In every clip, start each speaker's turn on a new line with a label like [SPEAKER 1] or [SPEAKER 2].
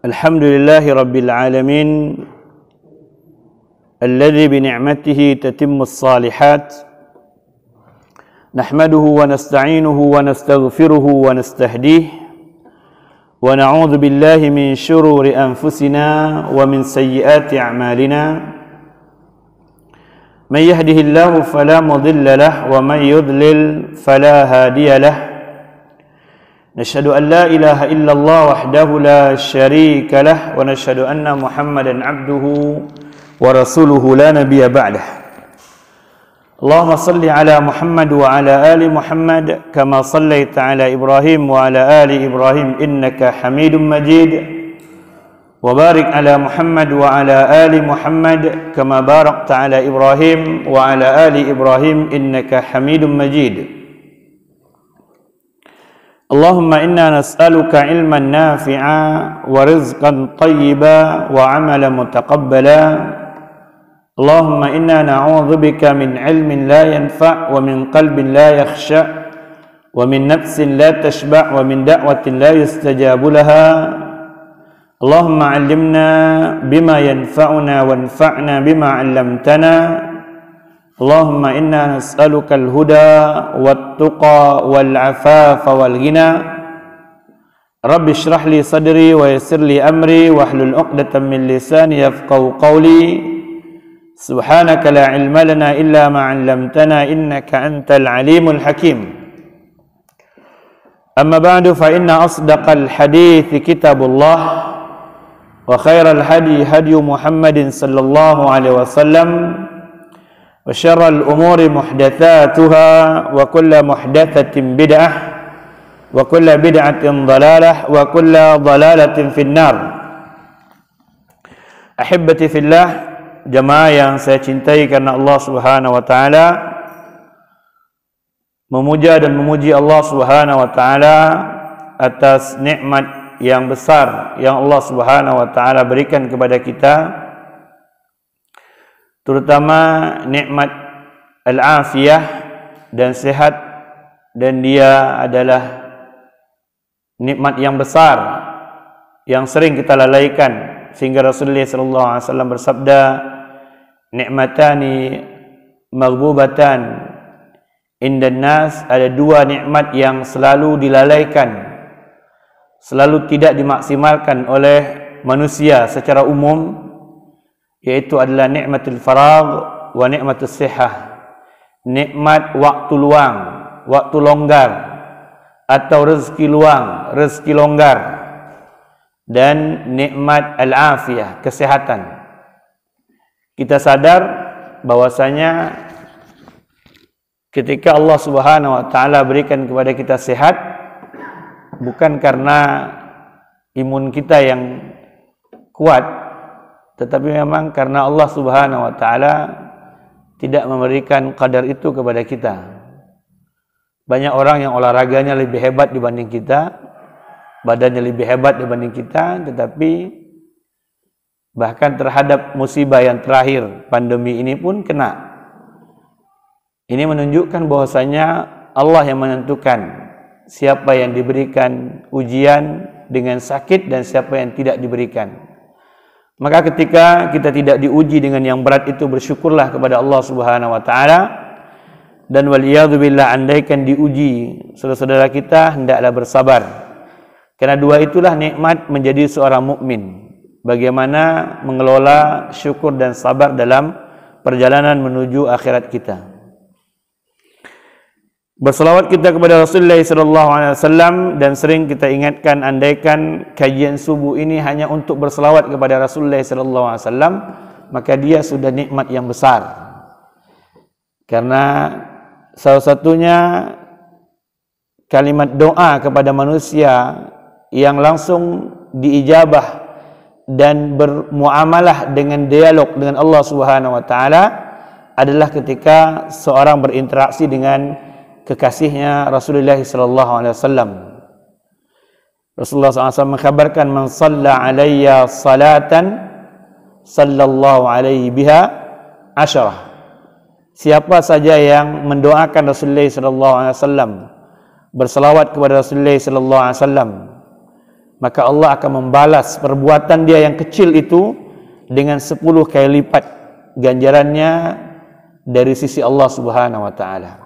[SPEAKER 1] Alhamdulillahi Rabbil Alamin Alladhi bini'matihi tatimmus salihat Nahmaduhu wa nasta'inuhu wa nastaghfiruhu wa nastahdih Wa na'udhu billahi min syururi anfusina wa min sayyiati a'malina Man yahdihillahu fala mudilla lah wa man yudlil fala hadiya lah نشهد أن لا إله إلا الله وحده لا شريك له ونشهد أن محمدا عبده ورسوله لا نبي بعده اللهم صل على محمد وعلى آل محمد كما صليت على إبراهيم وعلى آل إبراهيم إنك حميد مجيد وبارك على محمد وعلى آل محمد كما باركت على إبراهيم وعلى آل إبراهيم إنك حميد مجيد اللهم إنا نسألك علما نافعا ورزقا طيبا وعملا متقبلا اللهم إنا نعوذ بك من علم لا ينفع ومن قلب لا يخشع ومن نفس لا تشبع ومن دعوة لا يستجاب لها اللهم علمنا بما ينفعنا وانفعنا بما علمتنا اللهم إنا نسألك الهدى والتقى والعفاف والغنى رب اشرح لي صدري ويسر لي أمري واحلل عقدة من لساني يفقهوا قولي سبحانك لا علم لنا إلا ما علمتنا إنك أنت العليم الحكيم أما بعد فإن أصدق الحديث كتاب الله وخير الهدي هدي محمد صلى الله عليه وسلم وشر الأمور محدثاتها وكل محدثة بدعة وكل بدعة ضلالة وكل ضلالة في النار أحبتي في الله jemaah yang saya cintai karena Allah Subhanahu wa taala, memuja dan memuji Allah Subhanahu wa taala atas nikmat yang besar yang Allah Subhanahu wa taala berikan kepada kita, terutama nikmat al-afiyah dan sehat, dan dia adalah nikmat yang besar yang sering kita lalaikan, sehingga Rasulullah sallallahu alaihi wasallam bersabda, nikmatani maghbubatan indan nas, ada dua nikmat yang selalu dilalaikan, selalu tidak dimaksimalkan oleh manusia secara umum, yaitu adalah nikmatul faragh wa nikmatus sihah, nikmat waktu luang, waktu longgar, atau rezeki luang, rezeki longgar, dan nikmat al-afiyah, kesehatan. Kita sadar bahwasanya ketika Allah Subhanahu wa taala berikan kepada kita sehat, bukan karena imun kita yang kuat, tetapi memang karena Allah Subhanahu wa taala tidak memberikan kadar itu kepada kita. Banyak orang yang olahraganya lebih hebat dibanding kita, badannya lebih hebat dibanding kita, tetapi bahkan terhadap musibah yang terakhir, pandemi ini pun kena. Ini menunjukkan bahwasanya Allah yang menentukan siapa yang diberikan ujian dengan sakit dan siapa yang tidak diberikan. Maka ketika kita tidak diuji dengan yang berat itu, bersyukurlah kepada Allah Subhanahu wa taala, dan waliyadzubillah, andaikan diuji saudara-saudara kita, hendaklah bersabar. Karena dua itulah nikmat menjadi seorang mukmin. Bagaimana mengelola syukur dan sabar dalam perjalanan menuju akhirat kita. Berselawat kita kepada Rasulullah sallallahu alaihi wasallam, dan sering kita ingatkan, andaikan kajian subuh ini hanya untuk berselawat kepada Rasulullah sallallahu alaihi wasallam, maka dia sudah nikmat yang besar. Karena salah satunya kalimat doa kepada manusia yang langsung diijabah dan bermuamalah dengan dialog dengan Allah Subhanahu wa taala adalah ketika seorang berinteraksi dengan kekasihnya Rasulullah sallallahu alaihi wasallam. Rasulullah SAW mengkhabarkan, man shalla alayya salatan sallallahu alaihi biha asyarah. Siapa saja yang mendoakan Rasulullah sallallahu alaihi wasallam, berselawat kepada Rasulullah sallallahu alaihi wasallam, maka Allah akan membalas perbuatan dia yang kecil itu dengan 10 kali lipat ganjarannya dari sisi Allah Subhanahu wa taala.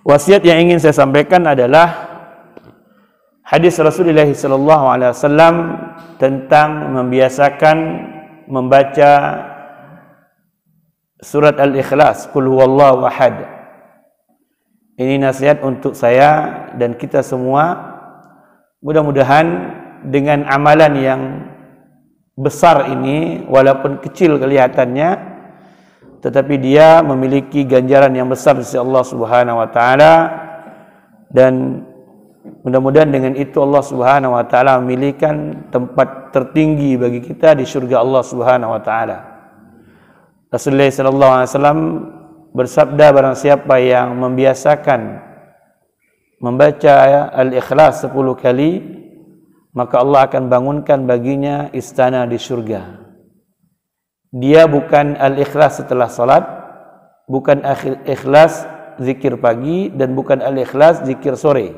[SPEAKER 1] Wasiat yang ingin saya sampaikan adalah hadis Rasulullah sallallahu alaihi wasallam tentang membiasakan membaca surat Al-Ikhlas, Qul huwallahu ahad. Ini nasihat untuk saya dan kita semua. Mudah-mudahan dengan amalan yang besar ini, walaupun kecil kelihatannya, tetapi dia memiliki ganjaran yang besar dari Allah Subhanahu wa taala, dan mudah-mudahan dengan itu Allah Subhanahu wa taala memilihkan tempat tertinggi bagi kita di surga Allah Subhanahu wa taala. Rasulullah sallallahu alaihi wasallam bersabda, barang siapa yang membiasakan membaca Al-Ikhlas 10 kali, maka Allah akan bangunkan baginya istana di surga. Dia bukan Al-Ikhlas setelah salat, bukan Ikhlas zikir pagi, dan bukan Al-Ikhlas zikir sore.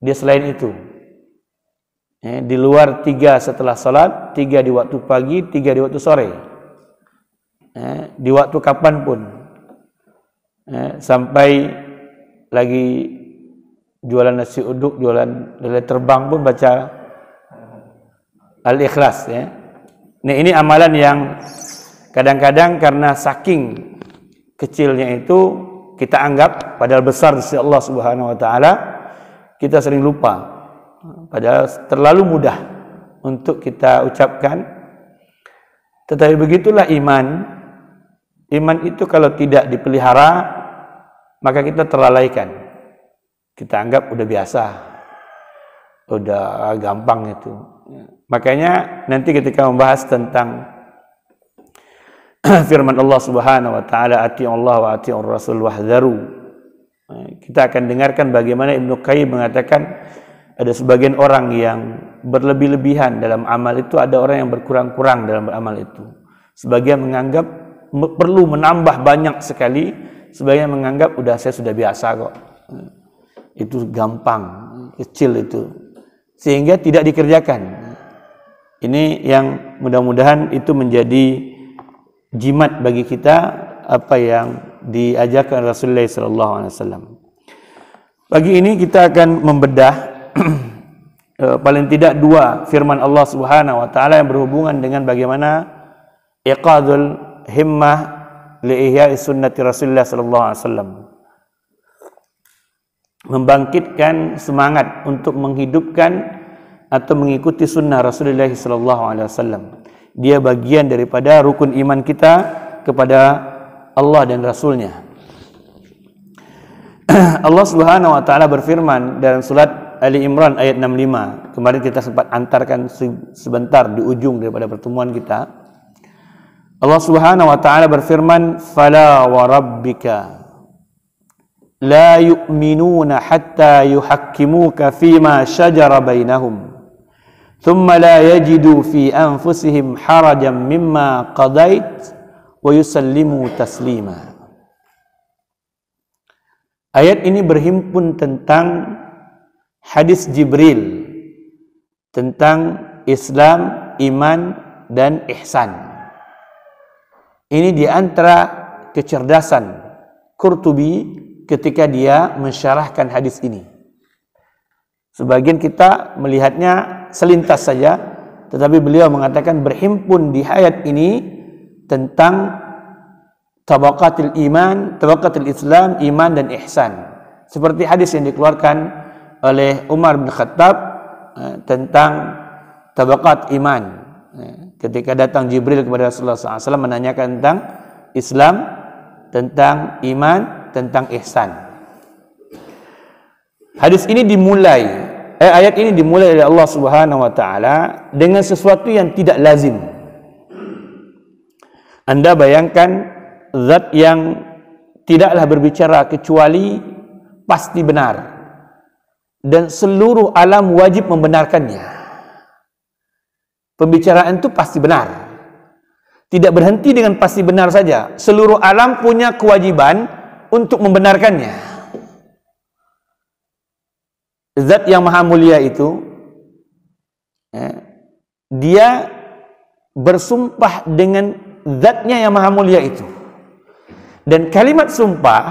[SPEAKER 1] Dia selain itu. Di luar 3 setelah salat, 3 di waktu pagi, 3 di waktu sore. Di waktu kapanpun. Sampai lagi jualan nasi uduk, jualan lele terbang pun baca Al-Ikhlas, ya. Nah, ini amalan yang kadang-kadang karena saking kecilnya itu kita anggap padahal besar di sisi Allah Subhanahu wa taala, kita sering lupa. Padahal terlalu mudah untuk kita ucapkan. Tetapi begitulah iman. Iman itu kalau tidak dipelihara, maka kita terlalaikan. Kita anggap udah biasa, udah gampang itu. Makanya nanti ketika membahas tentang firman Allah Subhanahu wa taala, ati'u Allah wa ati'ur Rasul wahdharu, kita akan dengarkan bagaimana Ibnu Qayyim mengatakan ada sebagian orang yang berlebih-lebihan dalam amal itu, ada orang yang berkurang-kurang dalam beramal itu. Sebagian menganggap perlu menambah banyak sekali, sebagian menganggap udah saya sudah biasa kok. Itu gampang, kecil itu. Sehingga tidak dikerjakan. Ini yang mudah-mudahan itu menjadi jimat bagi kita apa yang diajarkan Rasulullah sallallahu alaihi wasallam. Pagi ini kita akan membedah paling tidak 2 firman Allah Subhanahu wa taala yang berhubungan dengan bagaimana iqadul himmah li ihya'i sunnati Rasulullah sallallahu alaihi wasallam. Membangkitkan semangat untuk menghidupkan atau mengikuti sunnah Rasulullah sallallahu alaihi wasallam. Dia bagian daripada rukun iman kita kepada Allah dan Rasulnya. Allah Subhanahu wa taala berfirman dalam surat Ali Imran ayat 65. Kemarin kita sempat antarkan sebentar di ujung daripada pertemuan kita. Allah Subhanahu wa taala berfirman, "Fala wa rabbika la yu'minuna hatta yuhakkimuka fima shajara bainahum thumma la yajidu fi anfusihim harajan mimma qadait wa yusallimu taslima." Ayat ini berhimpun tentang hadis Jibril tentang Islam, iman, dan ihsan. Ini di antara kecerdasan Qurtubi ketika dia mensyarahkan hadis ini. Sebagian kita melihatnya selintas saja, tetapi beliau mengatakan berhimpun di ayat ini tentang tabaqatul iman, tabaqatul Islam, iman dan ihsan. Seperti hadis yang dikeluarkan oleh Umar bin Khattab tentang tabaqat iman. Ketika datang Jibril kepada Rasulullah SAW menanyakan tentang Islam, tentang iman, tentang ihsan. Hadis ini dimulai, ayat ini dimulai oleh Allah Subhanahu wa taala dengan sesuatu yang tidak lazim. Anda bayangkan zat yang tidaklah berbicara kecuali pasti benar, dan seluruh alam wajib membenarkannya. Pembicaraan itu pasti benar. Tidak berhenti dengan pasti benar saja. Seluruh alam punya kewajiban untuk membenarkannya. zat yang maha mulia itu, dia bersumpah dengan zatnya yang maha mulia itu. Dan kalimat sumpah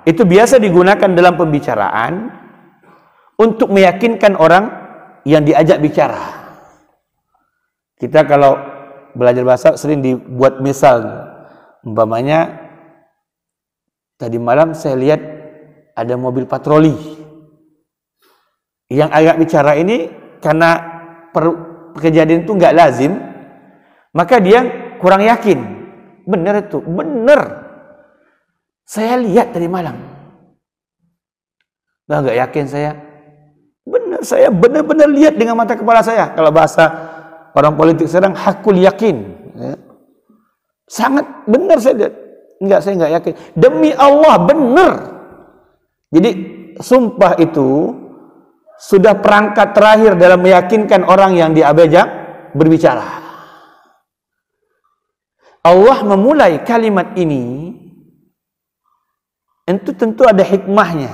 [SPEAKER 1] itu biasa digunakan dalam pembicaraan untuk meyakinkan orang yang diajak bicara. Kita kalau belajar bahasa sering dibuat misal, umpamanya tadi malam saya lihat ada mobil patroli. Yang agak bicara ini karena kejadian itu nggak lazim, maka dia kurang yakin. Benar itu, benar. Saya lihat tadi malam. Nggak yakin saya. Benar, saya benar-benar lihat dengan mata kepala saya. Kalau bahasa orang politik sekarang, hakul yakin. Sangat benar saya lihat. Enggak, saya enggak yakin. Demi Allah, benar. Jadi, sumpah itu sudah perangkat terakhir dalam meyakinkan orang yang diajak berbicara. Allah memulai kalimat ini, itu tentu ada hikmahnya.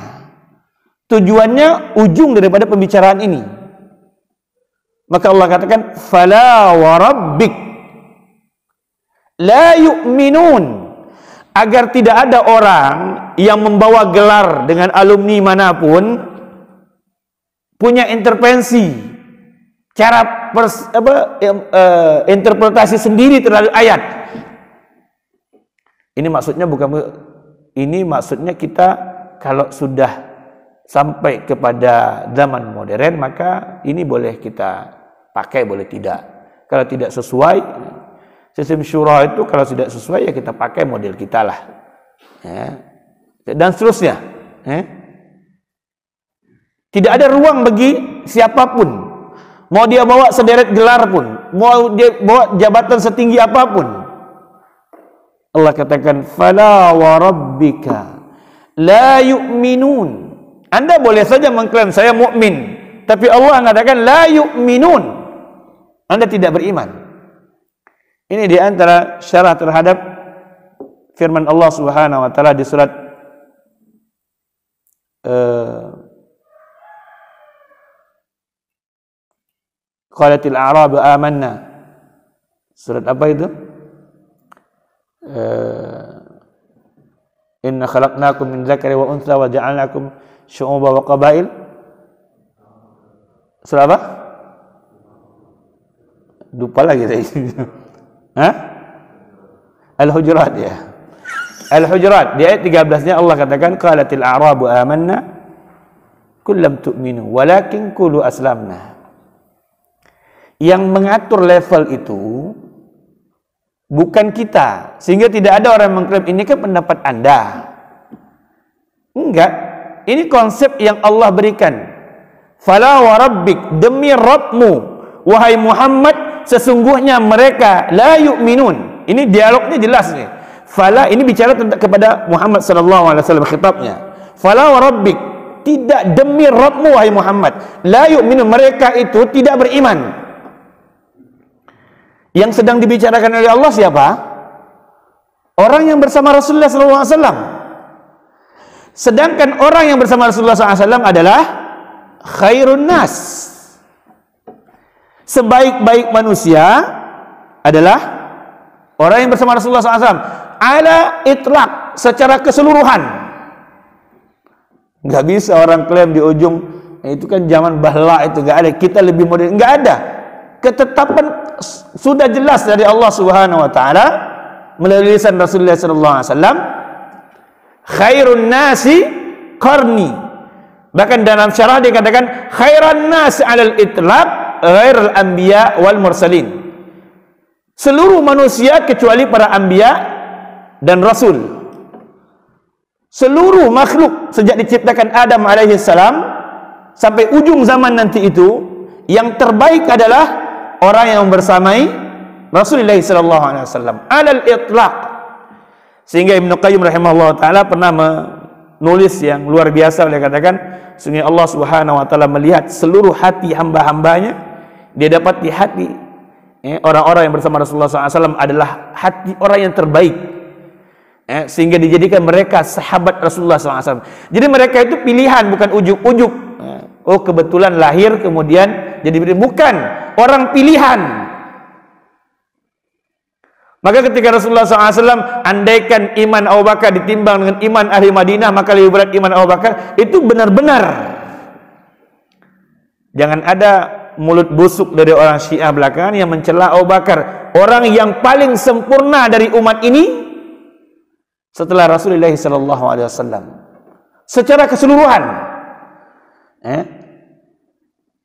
[SPEAKER 1] Tujuannya ujung daripada pembicaraan ini. Maka Allah katakan, "Fala wa rabbik la yu'minun." Agar tidak ada orang yang membawa gelar dengan alumni manapun punya intervensi, cara interpretasi sendiri terhadap ayat. Ini maksudnya kita kalau sudah sampai kepada zaman modern, maka ini boleh kita pakai, boleh tidak. Kalau tidak sesuai, sistem syura itu kalau tidak sesuai ya kita pakai model kita lah. Dan seterusnya. Tidak ada ruang bagi siapapun. Mau dia bawa sederet gelar pun, mau dia bawa jabatan setinggi apapun. Allah katakan, "Fala wa rabbika la yu'minun." Anda boleh saja mengklaim saya mukmin, tapi Allah mengatakan la yu'minun. Anda tidak beriman. Ini di antara syarah terhadap firman Allah Subhanahu wa taala di surat Qalatil a'rabu amanna. Surat apa itu? Inna khalaqnakum min dzakari wa untha wa ja'alnakum syu'uba wa qabail. Surah apa? Lupa lagi tadi. Al-Hujurat ya. Al-Hujurat di ayat 13-nya Allah katakan qalatil a'rabu amanna qul lam tu'minu walakin qulu aslamna. Yang mengatur level itu bukan kita, sehingga tidak ada orang yang mengklaim ini kan pendapat Anda. Enggak. Ini konsep yang Allah berikan. Fala wa rabbik, demi Rabbmu wahai Muhammad, sesungguhnya mereka la yu'minun. Ini dialognya jelas nih. Fala ini bicara kepada Muhammad sallallahu alaihi wasallam, khitabnya. Fala wa rabbik, tidak, demi Rabbmu wahai Muhammad, la yu'minun, mereka itu tidak beriman. Yang sedang dibicarakan oleh Allah siapa? Orang yang bersama Rasulullah sallallahu alaihi wasallam. Sedangkan orang yang bersama Rasulullah SAW adalah khairun nas. Sebaik-baik manusia adalah orang yang bersama Rasulullah SAW. Ala itlaq, secara keseluruhan. Nggak bisa orang klaim di ujung, itu kan zaman bahla, itu nggak ada. Kita lebih modern, nggak ada. Ketetapan sudah jelas dari Allah Subhanahu Wa Taala melalui lisan Rasulullah SAW. Khairun nasi qarni. Bahkan dalam syarah dikatakan khairan nasi alal itlaq ghairul anbiya wal mursalin. Seluruh manusia kecuali para anbiya dan rasul. Seluruh makhluk sejak diciptakan Adam alaihi salam sampai ujung zaman nanti itu, yang terbaik adalah orang yang bersamai Rasulullah sallallahu alaihi wasallam alal itlaq. Sehingga Ibnu Qayyim rahimahullah ta'ala pernah menulis yang luar biasa. Beliau katakan, sungguh Allah Subhanahu wa ta'ala melihat seluruh hati hamba-hambanya. Dia dapat di hati orang-orang yang bersama Rasulullah SAW adalah hati orang yang terbaik, sehingga dijadikan mereka sahabat Rasulullah SAW. Jadi mereka itu pilihan, bukan ujuk-ujuk. Oh, kebetulan lahir kemudian jadi bukan orang pilihan. Maka ketika Rasulullah SAW andaikan iman Abu Bakar ditimbang dengan iman ahli Madinah, maka lebih berat iman Abu Bakar. Itu benar-benar. Jangan ada mulut busuk dari orang Syiah belakangan yang mencela Abu Bakar, orang yang paling sempurna dari umat ini setelah Rasulullah SAW. Secara keseluruhan,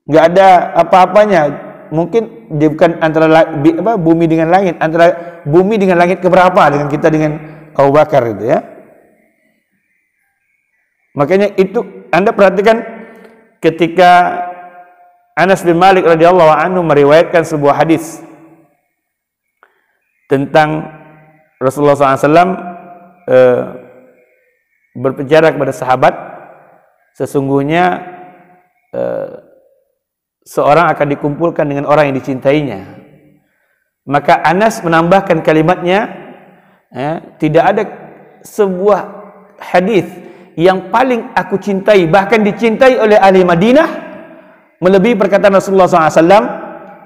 [SPEAKER 1] nggak ada apa-apanya. Mungkin dia bukan antara bumi dengan langit, antara bumi dengan langit keberapa dengan kita dengan Abu Bakar itu ya. Makanya itu Anda perhatikan ketika Anas bin Malik radhiyallahu anhu meriwayatkan sebuah hadis tentang Rasulullah SAW berbicara kepada sahabat, sesungguhnya seorang akan dikumpulkan dengan orang yang dicintainya. Maka Anas menambahkan kalimatnya, tidak ada sebuah hadis yang paling aku cintai, bahkan dicintai oleh ahli Madinah, melebihi perkataan Rasulullah SAW,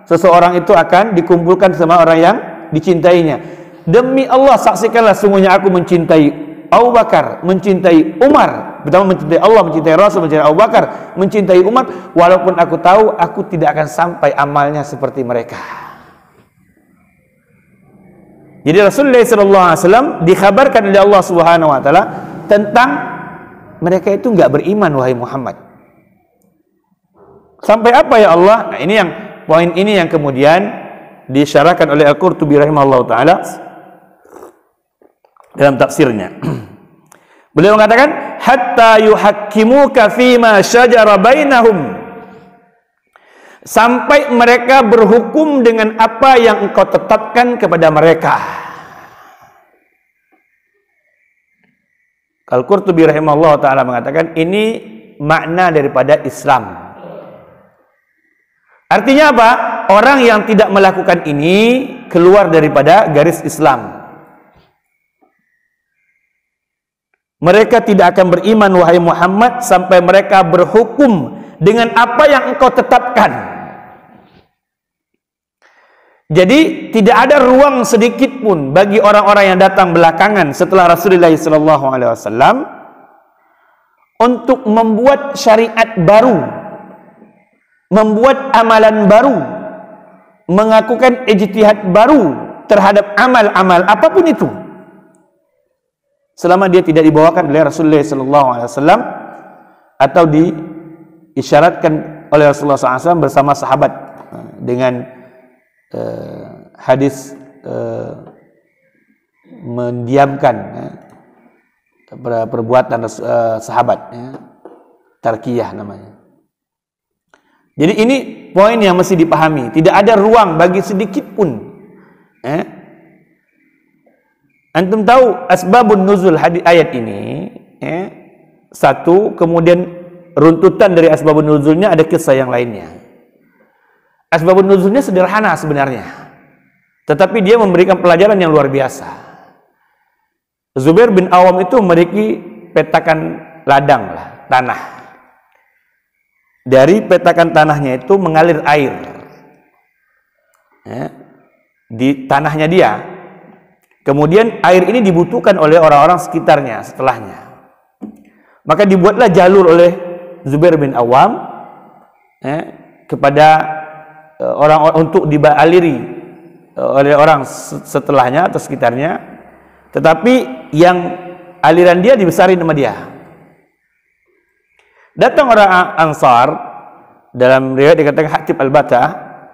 [SPEAKER 1] seseorang itu akan dikumpulkan sama orang yang dicintainya. Demi Allah, saksikanlah sungguhnya aku mencintai Abu Bakar, mencintai Umar, pertama mencintai Allah, mencintai Rasul, mencintai Abu Bakar, mencintai umat, walaupun aku tahu aku tidak akan sampai amalnya seperti mereka. Jadi Rasulullah SAW dikhabarkan oleh Allah Subhanahu Wa Taala tentang mereka itu nggak beriman, wahai Muhammad. Sampai apa ya Allah? Nah, ini yang poin ini yang kemudian disyarahkan oleh Al-Qurtubi rahimahullah taala dalam tafsirnya. Beliau mengatakan hatta yuhakkimuka fima syajara bainahum, sampai mereka berhukum dengan apa yang engkau tetapkan kepada mereka. Al-Qurtubi rahimahullah taala mengatakan ini makna daripada Islam. Artinya apa? Orang yang tidak melakukan ini keluar daripada garis Islam. Mereka tidak akan beriman, wahai Muhammad, sampai mereka berhukum dengan apa yang engkau tetapkan. Jadi tidak ada ruang sedikit pun bagi orang-orang yang datang belakangan setelah Rasulullah SAW untuk membuat syariat baru, membuat amalan baru, mengakukan ijtihad baru terhadap amal-amal apapun itu, selama dia tidak dibawakan oleh Rasulullah SAW atau diisyaratkan oleh Rasulullah SAW bersama sahabat dengan hadis mendiamkan perbuatan sahabat, tarkiyah namanya. Jadi ini poin yang mesti dipahami. Tidak ada ruang bagi sedikit pun. Antum tahu asbabun nuzul ayat ini, satu, kemudian runtutan dari asbabun nuzulnya ada kisah yang lainnya. Asbabun nuzulnya sederhana sebenarnya, tetapi dia memberikan pelajaran yang luar biasa. Zubair bin Awam itu memiliki petakan ladang tanah. Dari petakan tanahnya itu mengalir air di tanahnya dia. Kemudian air ini dibutuhkan oleh orang-orang sekitarnya setelahnya. Maka dibuatlah jalur oleh Zubair bin Awam kepada orang untuk dialiri oleh orang setelahnya atau sekitarnya. Tetapi yang aliran dia dibesarin sama dia. Datang orang Ansar, dalam riwayat dikatakan Hatib al-Batah,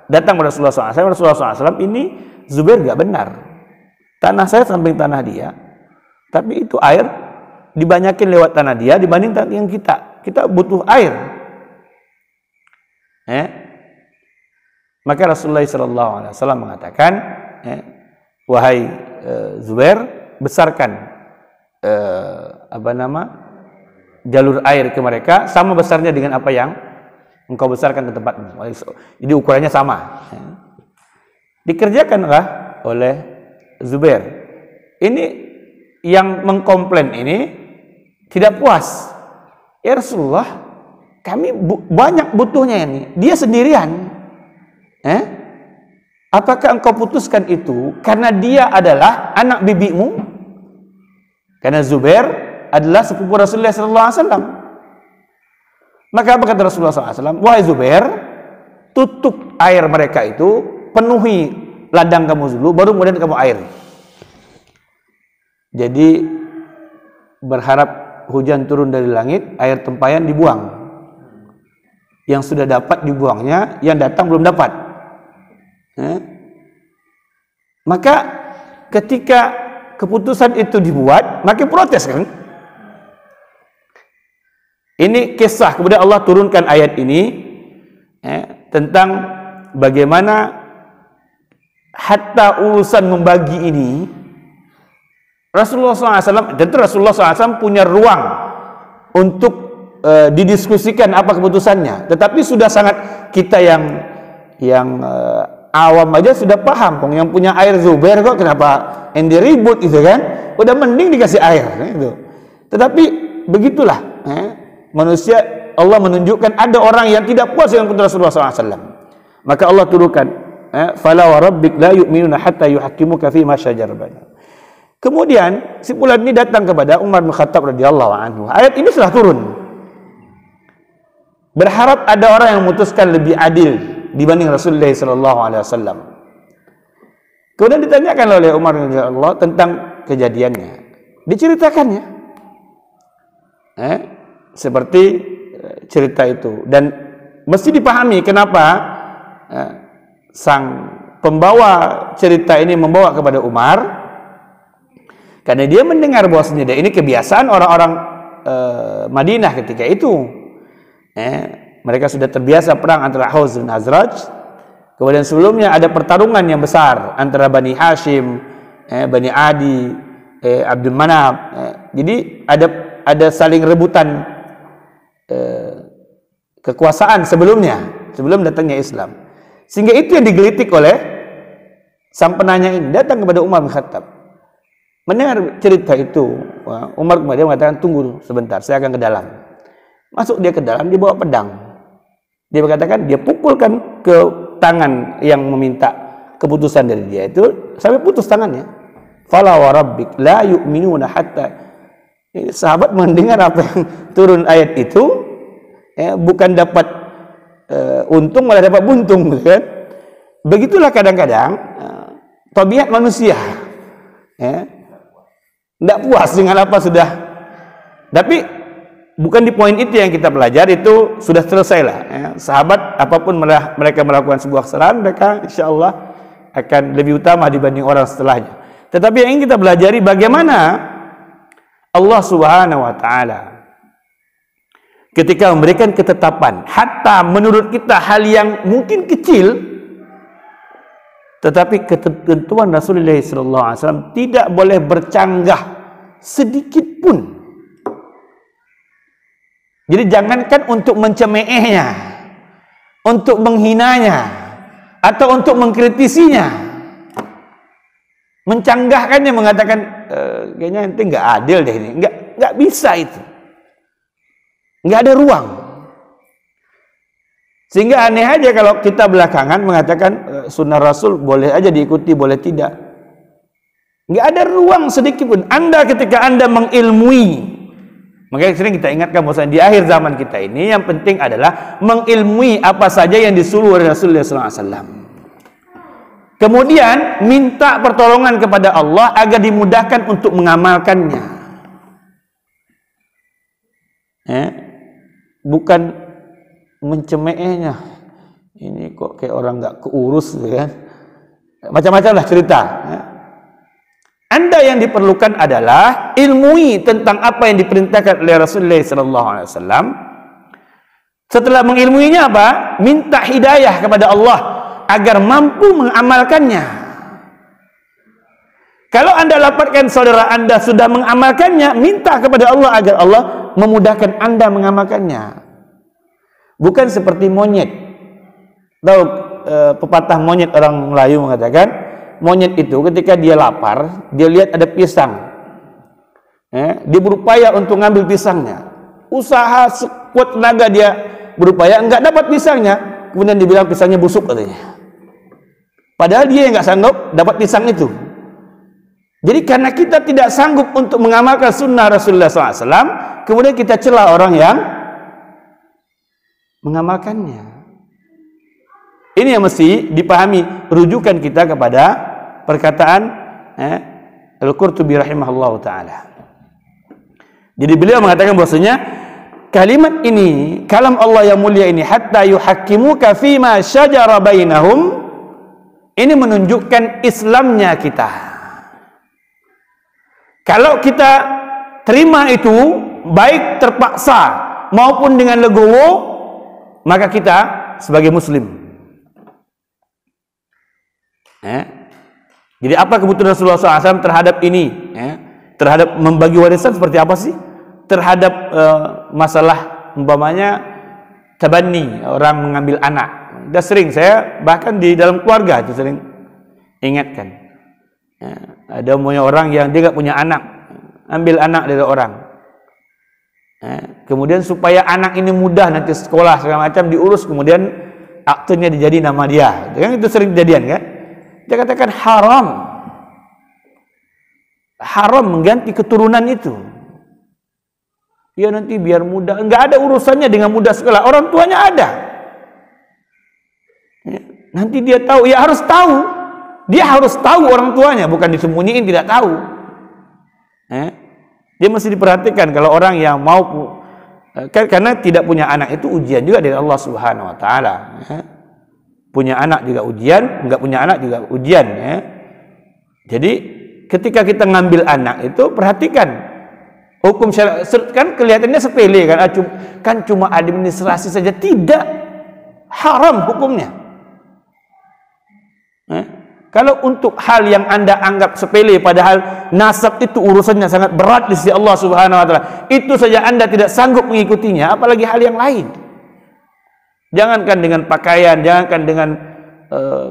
[SPEAKER 1] datang kepada Rasulullah SAW. Rasulullah SAW, ini Zubair nggak benar. Tanah saya samping tanah dia, tapi itu air dibanyakin lewat tanah dia dibanding tanah yang kita. Kita butuh air. Maka Rasulullah SAW mengatakan, wahai Zubair, besarkan jalur air ke mereka sama besarnya dengan apa yang engkau besarkan ke tempatmu. Jadi ukurannya sama. Dikerjakanlah oleh Zubair. Ini yang mengkomplain ini tidak puas. Ya Rasulullah, kami banyak butuhnya ini. Dia sendirian. Apakah engkau putuskan itu karena dia adalah anak bibimu? Karena Zubair adalah sepupu Rasulullah SAW. Maka apa kata Rasulullah SAW? Wahai Zubair, tutup air mereka itu, penuhi ladang kamu dulu, baru kemudian kamu air. Jadi berharap hujan turun dari langit, air tempayan dibuang. Yang sudah dapat dibuangnya, yang datang belum dapat. Maka ketika keputusan itu dibuat, makin protes kan? Ini kisah, kemudian Allah turunkan ayat ini tentang bagaimana hatta urusan membagi ini Rasulullah SAW, tentu Rasulullah SAW punya ruang untuk didiskusikan apa keputusannya. Tetapi sudah sangat kita yang awam aja sudah paham, yang punya air Zubair kok kenapa ende ribut gitu kan? Udah mending dikasih air gitu. Tetapi begitulah manusia. Allah menunjukkan ada orang yang tidak puas dengan keputusan Rasulullah SAW. Maka Allah turunkan fala wa rabbik la yu'minuna hatta yuhaqqimuka fi ma syajara bainahum. Kemudian si fulan ini datang kepada Umar bin Khattab radhiyallahu anhu. Ayat ini sudah turun. Berharap ada orang yang memutuskan lebih adil dibanding Rasulullah sallallahu alaihi wasallam. Kemudian ditanyakan oleh Umar radhiyallahu anhu tentang kejadiannya. Diceritakannya. Seperti cerita itu, dan mesti dipahami kenapa sang pembawa cerita ini membawa kepada Umar. Karena dia mendengar bahwasanya ini kebiasaan orang-orang Madinah ketika itu. Mereka sudah terbiasa perang antara Aus dan Khazraj. Kemudian sebelumnya ada pertarungan yang besar antara Bani Hashim, Bani Adi, Abdul Manaf. Jadi ada saling rebutan kekuasaan sebelumnya, sebelum datangnya Islam. Sehingga itu yang digelitik oleh sang penanya ini, datang kepada Umar bin Khattab. Mendengar cerita itu, Umar kemudian mengatakan, tunggu sebentar, saya akan ke dalam. Masuk dia ke dalam, dia bawa pedang. Dia berkatakan, dia pukulkan ke tangan yang meminta keputusan dari dia itu, sampai putus tangannya. Fala wa rabbik la yu'minuna hatta. Ini sahabat mendengar apa yang turun ayat itu, bukan dapat untung, malah dapat buntung, kan? Begitulah kadang-kadang tabiat manusia. Tidak puas dengan apa sudah. Tapi bukan di poin itu yang kita pelajari, itu sudah selesai lah. Sahabat apapun mereka melakukan sebuah kesalahan, mereka insya Allah akan lebih utama dibanding orang setelahnya. Tetapi yang ingin kita pelajari bagaimana Allah Subhanahu Wa Taala ketika memberikan ketetapan, hatta menurut kita hal yang mungkin kecil, tetapi ketentuan Rasulullah SAW tidak boleh bercanggah sedikit pun. Jadi jangankan untuk mencemeehnya, untuk menghinanya, atau untuk mengkritisinya, mencanggahkannya, mengatakan kayaknya nanti nggak adil deh ini, nggak bisa itu, nggak ada ruang. Sehingga aneh aja kalau kita belakangan mengatakan sunnah Rasul boleh aja diikuti, boleh tidak. Nggak ada ruang sedikit pun. Anda ketika Anda mengilmui, makanya sering kita ingatkan bahwa di akhir zaman kita ini yang penting adalah mengilmui apa saja yang disuruh oleh Rasulullah SAW. Kemudian minta pertolongan kepada Allah agar dimudahkan untuk mengamalkannya. Bukan mencemeehnya, ini kok kayak orang nggak keurus gitu kan, macam-macam lah cerita. Anda yang diperlukan adalah ilmui tentang apa yang diperintahkan oleh Rasulullah SAW. Setelah mengilmuinya apa? Minta hidayah kepada Allah agar mampu mengamalkannya. Kalau Anda dapatkan saudara Anda sudah mengamalkannya, minta kepada Allah agar Allah memudahkan Anda mengamalkannya. Bukan seperti monyet. Tahu pepatah monyet, orang Melayu mengatakan, monyet itu ketika dia lapar, dia lihat ada pisang. Dia berupaya untuk ngambil pisangnya. usaha sekuat tenaga dia berupaya, enggak dapat pisangnya, kemudian dibilang pisangnya busuk katanya. Padahal dia yang enggak sanggup dapat pisang itu. Jadi karena kita tidak sanggup untuk mengamalkan sunnah Rasulullah SAW, kemudian kita celah orang yang mengamalkannya. Ini yang mesti dipahami, rujukan kita kepada perkataan Al-Qurtubi rahimahullah ta'ala. Jadi beliau mengatakan bahwasanya kalimat ini, kalam Allah yang mulia ini, hatta yuhakkimuka fima syajara bainahum, ini menunjukkan Islamnya kita. Kalau kita terima itu, baik terpaksa maupun dengan legowo, maka kita sebagai muslim. Jadi apa kebutuhan Rasulullah SAW terhadap ini? Terhadap membagi warisan seperti apa sih? Terhadap masalah umpamanya tabanni, orang mengambil anak. Sudah sering saya bahkan di dalam keluarga itu sering ingatkan. Ada orang yang dia nggak punya anak, ambil anak dari orang. Kemudian supaya anak ini mudah nanti sekolah segala macam diurus, kemudian aktenya dijadi nama dia. Itu sering kejadian kan? Dia katakan haram, haram mengganti keturunan itu. Ya nanti biar mudah, nggak ada urusannya dengan mudah sekolah. Orang tuanya ada. Nanti dia tahu, ya harus tahu. Dia harus tahu orang tuanya, bukan disembunyiin tidak tahu. Dia mesti diperhatikan kalau orang yang mau, karena tidak punya anak itu ujian juga dari Allah Subhanahu Wa Taala. Punya anak juga ujian, enggak punya anak juga ujian. Jadi ketika kita ngambil anak itu perhatikan hukum syariat, kan kelihatannya sepele kan cuma administrasi saja, tidak, haram hukumnya. Kalau untuk hal yang Anda anggap sepele, padahal nasab itu urusannya sangat berat di sisi Allah Subhanahu Wa Taala, itu saja Anda tidak sanggup mengikutinya, apalagi hal yang lain. Jangankan dengan pakaian, jangankan dengan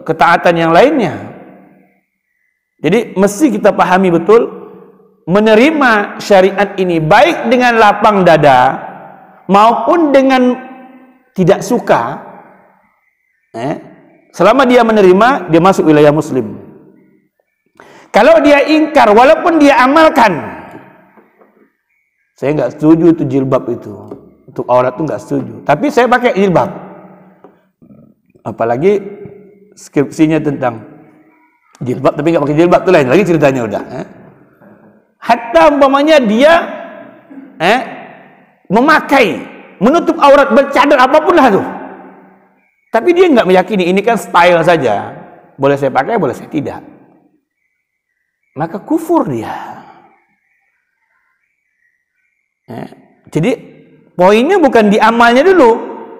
[SPEAKER 1] ketaatan yang lainnya. Jadi mesti kita pahami betul, menerima syariat ini baik dengan lapang dada maupun dengan tidak suka. Selama dia menerima, dia masuk wilayah muslim. Kalau dia ingkar, walaupun dia amalkan, saya nggak setuju itu jilbab itu, untuk aurat itu nggak setuju. Tapi saya pakai jilbab. Apalagi skripsinya tentang jilbab, tapi nggak pakai jilbab, itu lain lagi ceritanya udah. Hatta umpamanya dia memakai, menutup aurat, bercadar apapun lah tuh. Tapi dia nggak meyakini, ini kan style saja. Boleh saya pakai, boleh saya tidak. Maka kufur dia. Jadi poinnya bukan di amalnya dulu,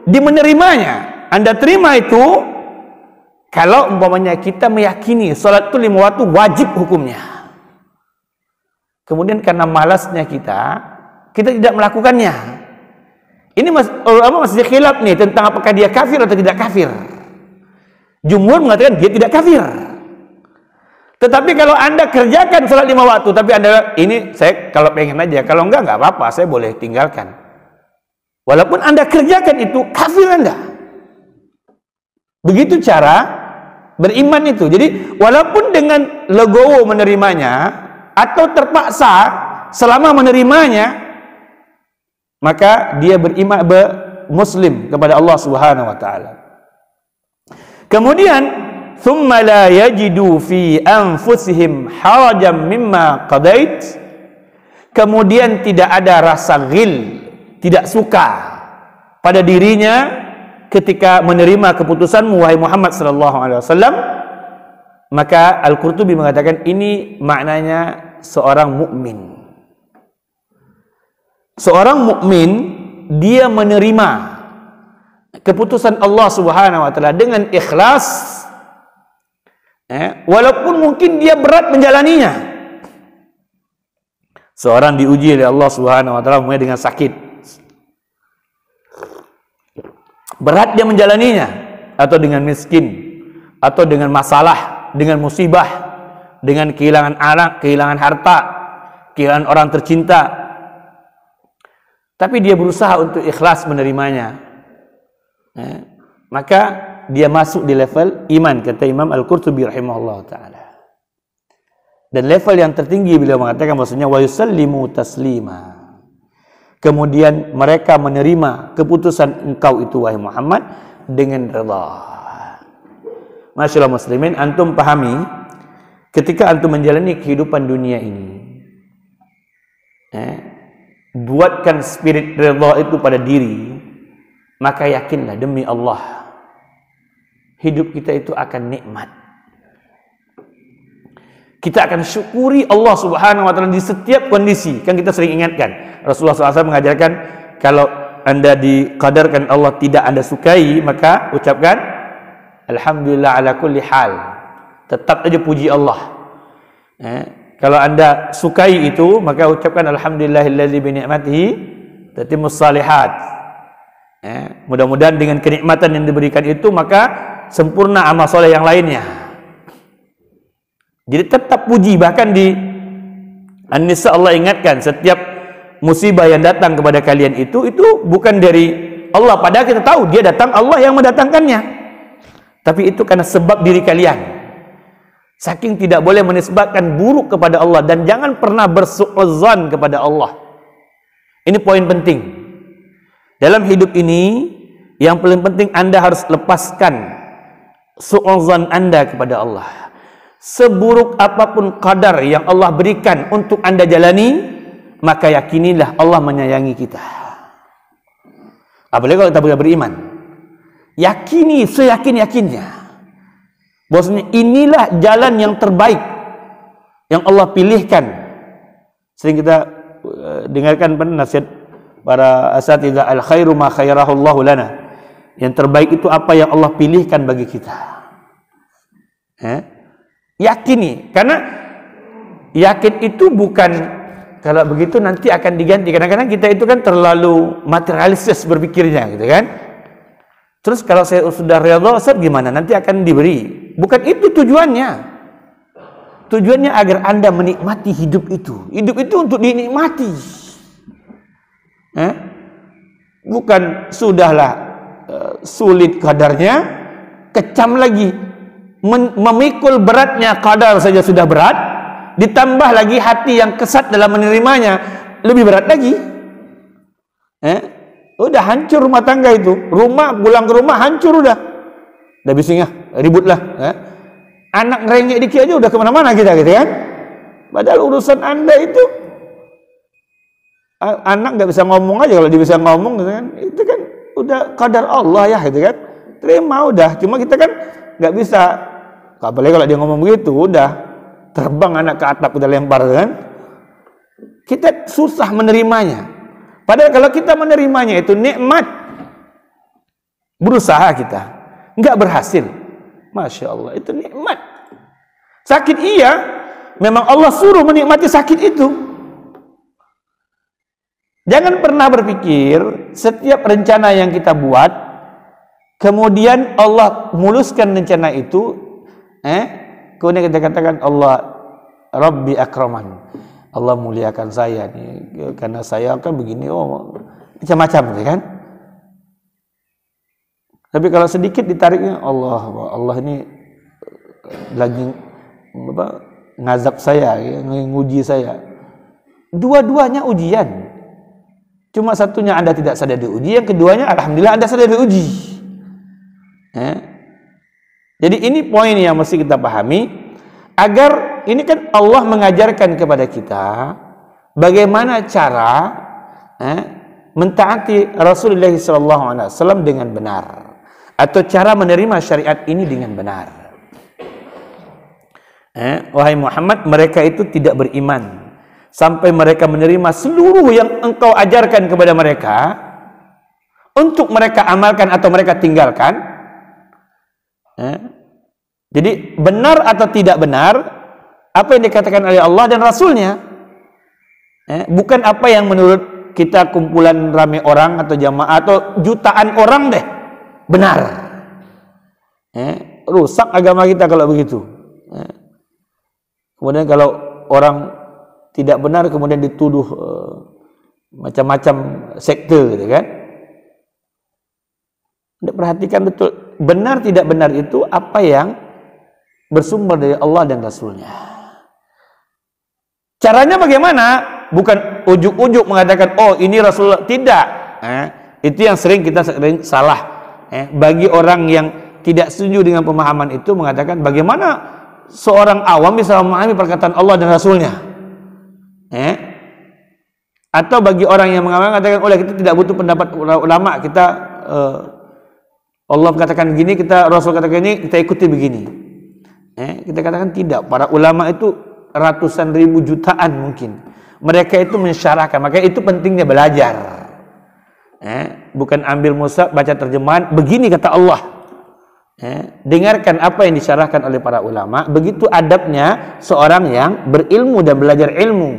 [SPEAKER 1] di menerimanya. Anda terima itu, kalau umpamanya kita meyakini salat itu 5 waktu wajib hukumnya. Kemudian karena malasnya kita tidak melakukannya. Ini ulama masih khilaf nih tentang apakah dia kafir atau tidak kafir. Jumhur mengatakan dia tidak kafir. Tetapi kalau Anda kerjakan salat 5 waktu, tapi Anda ini saya kalau pengen aja, kalau enggak apa-apa, saya boleh tinggalkan. Walaupun Anda kerjakan itu, kafir Anda. Begitu cara beriman itu. Jadi walaupun dengan legowo menerimanya atau terpaksa selama menerimanya, maka dia beriman muslim kepada Allah Subhanahu wa taala. Kemudian thumma la yajidu fi anfusihim harajan mimma qadait. Kemudian tidak ada rasa ghil, tidak suka pada dirinya ketika menerima keputusanmu wahai Muhammad sallallahu alaihi wasallam. Maka Al-Qurtubi mengatakan ini maknanya seorang mukmin. Seorang mukmin dia menerima keputusan Allah Subhanahu wa taala dengan ikhlas, walaupun mungkin dia berat menjalaninya. Seorang diuji oleh Allah Subhanahu wa taala mulai dengan sakit. Berat dia menjalaninya, atau dengan miskin, atau dengan masalah, dengan musibah, dengan kehilangan anak, kehilangan harta, kehilangan orang tercinta. tapi dia berusaha untuk ikhlas menerimanya, maka dia masuk di level iman, kata Imam Al-Qurtubi rahimahullah ta'ala. Dan level yang tertinggi beliau mengatakan maksudnya wa yusallimu taslima. Kemudian mereka menerima keputusan engkau itu wahai Muhammad dengan redha. Masyaallah muslimin, antum pahami ketika antum menjalani kehidupan dunia ini, buatkan spirit redha itu pada diri, maka yakinlah demi Allah hidup kita itu akan nikmat. Kita akan syukuri Allah Subhanahu wa taala di setiap kondisi. Kan kita sering ingatkan, Rasulullah SAW mengajarkan kalau Anda dikadarkan Allah tidak Anda sukai, maka ucapkan alhamdulillah ala kulli hal. Tetap aja puji Allah. Kalau Anda sukai itu, maka ucapkan alhamdulillahillazi bi ni'matihi tatimmus shalihat. Mudah-mudahan dengan kenikmatan yang diberikan itu maka sempurna amal soleh yang lainnya. Jadi tetap puji. Bahkan di An-Nisa Allah ingatkan setiap musibah yang datang kepada kalian itu bukan dari Allah, padahal kita tahu dia datang, Allah yang mendatangkannya, tapi itu karena sebab diri kalian. Saking tidak boleh menisbahkan buruk kepada Allah, dan jangan pernah bersu'udzan kepada Allah. Ini poin penting dalam hidup ini. Yang paling penting Anda harus lepaskan su'udzan Anda kepada Allah. Seburuk apapun qadar yang Allah berikan untuk Anda jalani, maka yakinilah Allah menyayangi kita. Apalagi kalau kita beriman, yakini seyakin-yakinnya bahwasanya inilah jalan yang terbaik yang Allah pilihkan. Sering kita dengarkan nasihat para asatidzah, al khairu ma khairahu Allahu lana. Yang terbaik itu apa yang Allah pilihkan bagi kita. Yakini, karena yakin itu bukan kalau begitu nanti akan diganti. Kadang-kadang kita itu kan terlalu materialistis berpikirnya, gitu kan. Terus kalau saya sudah redha, gimana? Nanti akan diberi. Bukan itu tujuannya. Tujuannya agar Anda menikmati hidup itu. Hidup itu untuk dinikmati. Bukan sudahlah sulit kadarnya, kecam lagi. Memikul beratnya kadar saja sudah berat, ditambah lagi hati yang kesat dalam menerimanya lebih berat lagi. Udah hancur rumah tangga itu. Pulang ke rumah hancur udah bisingnya ribut lah. Anak ngerengek dikit aja udah kemana-mana kita, gitu kan. Padahal urusan Anda itu, anak nggak bisa ngomong aja, kalau dia bisa ngomong, gitu kan, itu kan udah kadar Allah ya, gitu kan. Terima udah. Cuma kita kan nggak bisa, apalagi kalau dia ngomong begitu, udah terbang anak ke atap, udah lempar, kan. Kita susah menerimanya. Padahal kalau kita menerimanya itu nikmat. Berusaha kita, nggak berhasil, Masya Allah, itu nikmat. Sakit iya, memang Allah suruh menikmati sakit itu. Jangan pernah berpikir setiap rencana yang kita buat, kemudian Allah muluskan rencana itu, kemudian kita katakan Allah Rabbi akraman, Allah muliakan saya nih karena saya kan begini, macam-macam, kan. Tapi kalau sedikit ditariknya, Allah ini lagi ngazab saya, nguji saya. Dua-duanya ujian. Cuma satunya Anda tidak sadar diuji, yang keduanya alhamdulillah Anda sadar diuji. Jadi ini poin yang mesti kita pahami, agar ini kan Allah mengajarkan kepada kita bagaimana cara mentaati Rasulullah SAW dengan benar, atau cara menerima syariat ini dengan benar. Wahai Muhammad, mereka itu tidak beriman sampai mereka menerima seluruh yang engkau ajarkan kepada mereka untuk mereka amalkan atau mereka tinggalkan. Jadi benar atau tidak benar apa yang dikatakan oleh Allah dan Rasulnya, bukan apa yang menurut kita kumpulan ramai orang atau jamaah atau jutaan orang deh benar. Rusak agama kita kalau begitu. Kemudian kalau orang tidak benar kemudian dituduh macam-macam sektor gitu kan. Anda perhatikan betul, benar tidak benar itu apa yang bersumber dari Allah dan Rasulnya. Caranya bagaimana? Bukan ujuk-ujuk mengatakan, oh ini Rasulullah. Tidak. Itu yang sering kita salah. Bagi orang yang tidak setuju dengan pemahaman itu, mengatakan bagaimana seorang awam bisa memahami perkataan Allah dan Rasulnya. Atau bagi orang yang mengatakan, oleh kita tidak butuh pendapat ulama, kita Allah katakan begini, kita Rasul katakan ini, kita ikuti begini. Kita katakan tidak. Para ulama itu ratusan ribu jutaan mungkin. Mereka itu mensyarahkan. Makanya itu pentingnya belajar. Bukan ambil mushaf baca terjemahan. Begini kata Allah. Dengarkan apa yang disyarahkan oleh para ulama. Begitu adabnya seorang yang berilmu dan belajar ilmu.